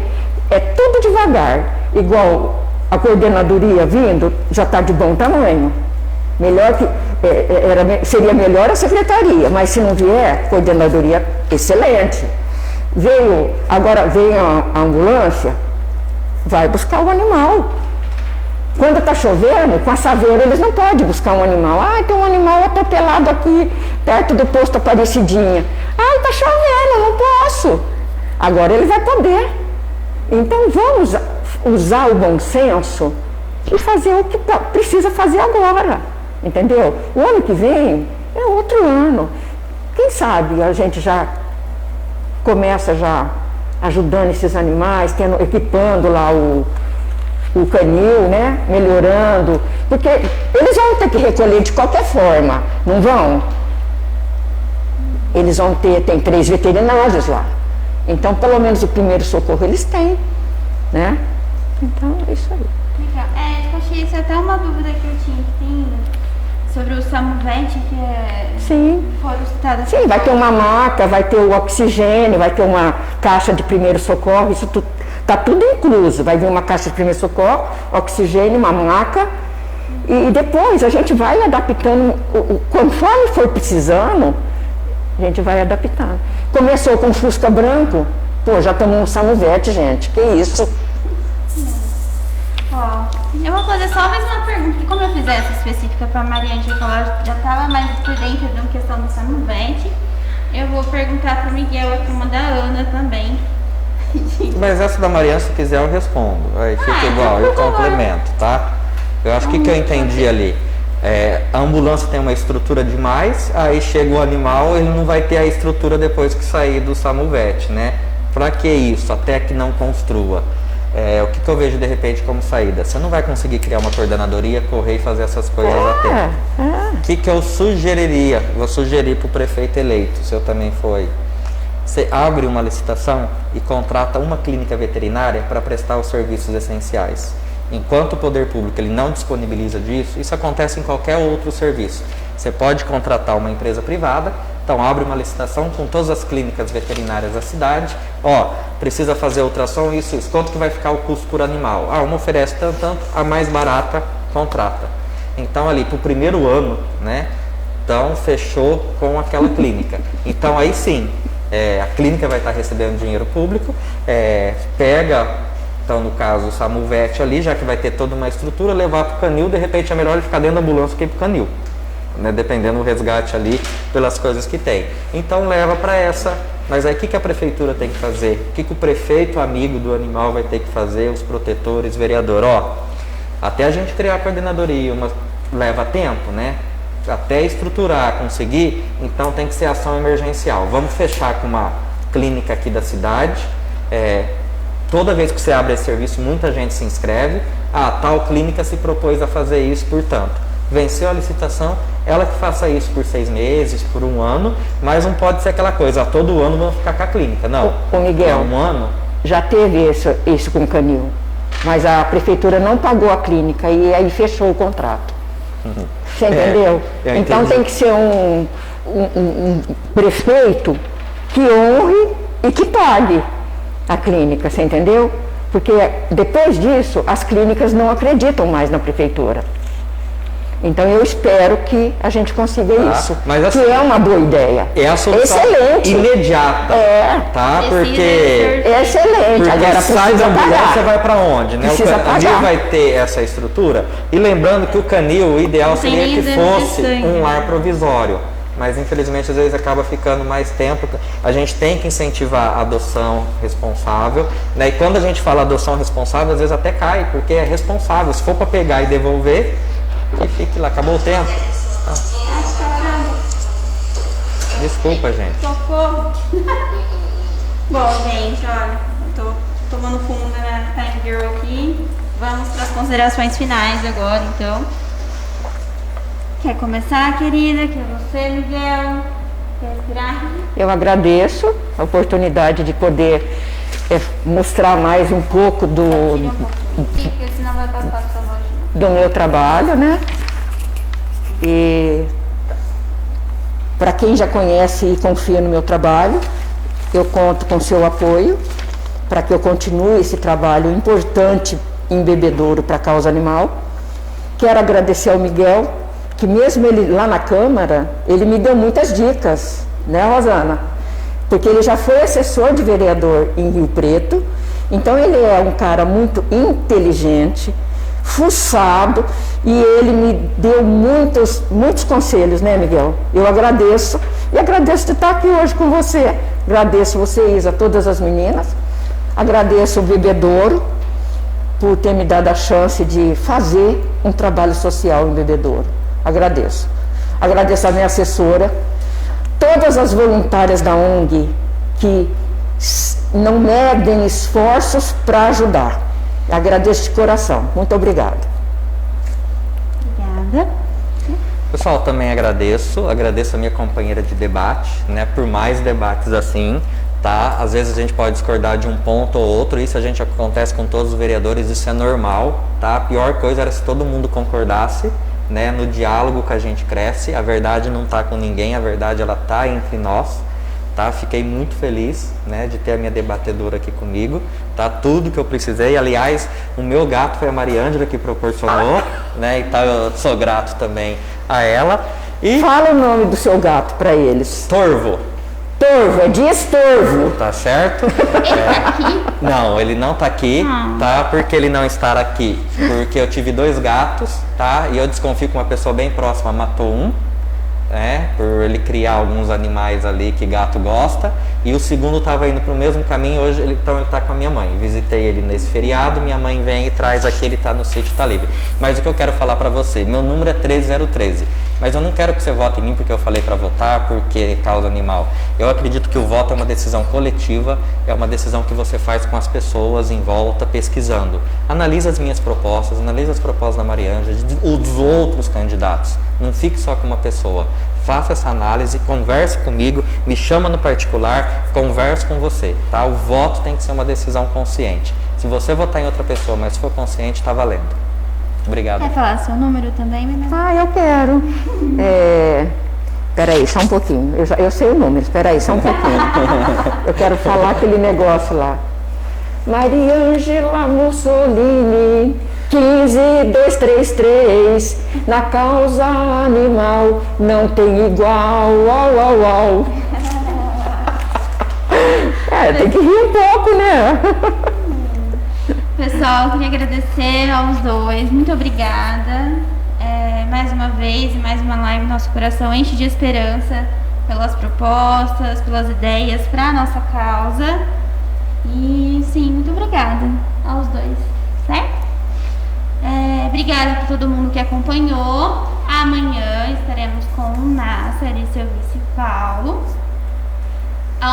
é tudo devagar, igual a coordenadoria vindo, já está de bom tamanho. Melhor que, seria melhor a secretaria, mas se não vier, coordenadoria excelente. Agora veio a ambulância, vai buscar o animal. Quando está chovendo, com a saveira eles não podem buscar um animal. Tem um animal atropelado aqui, perto do posto Aparecidinha. Está chovendo, não posso. Agora ele vai poder. Então vamos usar o bom senso e fazer o que precisa fazer agora. Entendeu? O ano que vem é outro ano. Quem sabe a gente já começa ajudando esses animais, equipando lá o canil, né? Melhorando, porque eles vão ter que recolher de qualquer forma, não vão? Eles vão tem 3 veterinários lá, então pelo menos o primeiro socorro eles têm, né? Então é isso aí. Legal. Eu achei isso até uma dúvida que eu tinha, que tem sobre o Samuvete, que foram citadas. Sim, vai ter uma maca, vai ter o oxigênio, vai ter uma caixa de primeiro socorro, isso tudo. Está tudo incluso, vai vir uma caixa de primeiro socorro, oxigênio, uma maca, e depois a gente vai adaptando, conforme for precisando, a gente vai adaptando. Começou com Fusca branco, já tomou um Samuvete, gente, que isso? Eu vou fazer só mais uma pergunta, que como eu fiz essa específica para a Mariane, que ela já estava mais por dentro da questão do Samuvete, eu vou perguntar para o Miguel e para uma da Ana também. Mas essa da Mariana, se quiser, eu respondo. Aí fica igual, eu complemento, tá? Eu acho que eu entendi ali. A ambulância tem uma estrutura demais, aí chega o animal, ele não vai ter a estrutura depois que sair do Samuvete, né? Pra que isso? Até que não construa. O que eu vejo de repente como saída? Você não vai conseguir criar uma coordenadoria, correr e fazer essas coisas a tempo. O que eu sugeriria? Vou sugerir para o prefeito eleito, se eu também for aí. Você abre uma licitação e contrata uma clínica veterinária para prestar os serviços essenciais. Enquanto o poder público ele não disponibiliza disso, isso acontece em qualquer outro serviço. Você pode contratar uma empresa privada, então abre uma licitação com todas as clínicas veterinárias da cidade. Precisa fazer ultrassom, isso. Quanto que vai ficar o custo por animal? Uma oferece tanto, a mais barata contrata. Então ali para o primeiro ano, né? Então fechou com aquela clínica. Então aí sim. A clínica vai estar recebendo dinheiro público, pega, então no caso o Samuvete ali, já que vai ter toda uma estrutura, levar para o canil, de repente é melhor ele ficar dentro da ambulância que ir para o canil, né, dependendo do resgate ali, pelas coisas que tem. Então leva para essa, mas aí o que a prefeitura tem que fazer? O que o prefeito amigo do animal vai ter que fazer, os protetores, vereador? Até a gente criar a coordenadoria, leva tempo, né? Até estruturar, conseguir, então tem que ser ação emergencial. Vamos fechar com uma clínica aqui da cidade. Toda vez que você abre esse serviço, muita gente se inscreve. Tal clínica se propôs a fazer isso, portanto, venceu a licitação, ela que faça isso por 6 meses, por 1 ano, mas não pode ser aquela coisa, todo ano vamos ficar com a clínica. Não, Ô Miguel, 1 ano. Já teve isso com o Canil, mas a prefeitura não pagou a clínica e aí fechou o contrato. Você entendeu? Então entendi. tem que ser um prefeito que honre e que pague a clínica, você entendeu? Porque depois disso as clínicas não acreditam mais na prefeitura. Então eu espero que a gente consiga isso, mas assim, que é uma boa ideia. É a solução excelente. imediata, tá? Porque É excelente. Agora sai da precisa ambulância, pagar. vai para onde, né? Precisa O Canil pagar. vai ter essa estrutura. E lembrando que o Canil, o ideal Não tem seria nem que exame de fosse sangue. um lar provisório. Mas infelizmente às vezes acaba ficando mais tempo. A gente tem que incentivar a adoção responsável, né? E quando a gente fala adoção responsável, às vezes até cai, porque é responsável. Se for para pegar e devolver, que fique lá. Acabou o tempo? Desculpa, gente. Socorro. Bom, gente, olha, eu tô tomando fundo da minha Time Girl aqui. Vamos para as considerações finais agora, então. Quer começar, querida? Que é você, Miguel? Quer respirar? Eu agradeço a oportunidade de poder mostrar mais um pouco Tira um pouquinho, porque senão vai passar sua voz. do meu trabalho, né? E para quem já conhece e confia no meu trabalho, eu conto com seu apoio para que eu continue esse trabalho importante em Bebedouro para a causa animal. Quero agradecer ao Miguel, que mesmo ele lá na Câmara, ele me deu muitas dicas, né, Rosana? Porque ele já foi assessor de vereador em Rio Preto, então ele é um cara muito inteligente, fuçado, e ele me deu muitos conselhos, né, Miguel? Eu agradeço, e agradeço de estar aqui hoje com você. Agradeço você, Isa, todas as meninas, agradeço o Bebedouro por ter me dado a chance de fazer um trabalho social em Bebedouro. Agradeço. Agradeço a minha assessora, todas as voluntárias da ONG que não medem esforços para ajudar. Agradeço de coração. Muito obrigada. Obrigada. Pessoal, também agradeço a minha companheira de debate, né, por mais debates assim, tá? Às vezes a gente pode discordar de um ponto ou outro, isso a gente acontece com todos os vereadores, isso é normal, tá? A pior coisa era se todo mundo concordasse, né? No diálogo que a gente cresce, a verdade não está com ninguém, a verdade ela está entre nós, tá? Fiquei muito feliz, né, de ter a minha debatedora aqui comigo, tá? Tudo que eu precisei, aliás, o meu gato foi a Mariângela que proporcionou, né? Então eu sou grato também a ela. E Fala o nome do seu gato para eles. Torvo, Torvo, é de estorvo. tá certo? Não, ele não tá aqui, tá? Porque ele não está aqui? Porque eu tive 2 gatos, tá? E eu desconfio que uma pessoa bem próxima matou um, né? Por ele criar alguns animais ali que gato gosta. E o segundo estava indo para o mesmo caminho, hoje então ele está com a minha mãe. Visitei ele nesse feriado, minha mãe vem e traz aqui, ele está no sítio, está livre. Mas o que eu quero falar para você, meu número é 13013. Mas eu não quero que você vote em mim porque eu falei para votar, porque causa animal. Eu acredito que o voto é uma decisão coletiva, é uma decisão que você faz com as pessoas em volta, pesquisando. Analisa as minhas propostas, analisa as propostas da Mariângela, dos outros candidatos. Não fique só com uma pessoa. Faça essa análise, converse comigo, me chama no particular, converse com você, tá? O voto tem que ser uma decisão consciente. Se você votar em outra pessoa, mas for consciente, está valendo. Obrigado. Quer falar seu número também, Mimé? Eu quero. Peraí, só um pouquinho. Eu sei o número, peraí, só um pouquinho. Eu quero falar aquele negócio lá. Mariângela Mussolini, 15233, na causa animal não tem igual. Tem que rir um pouco, né? Pessoal, eu queria agradecer aos dois. Muito obrigada. Mais uma vez, mais uma live, nosso coração enche de esperança pelas propostas, pelas ideias para a nossa causa. E sim, muito obrigada aos dois, certo? Obrigada por todo mundo que acompanhou. Amanhã estaremos com o Nasser e seu vice Paulo,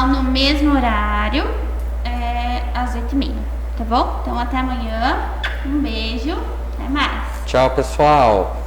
no mesmo horário, às 8h30, tá bom? Então até amanhã, um beijo, até mais. Tchau, pessoal.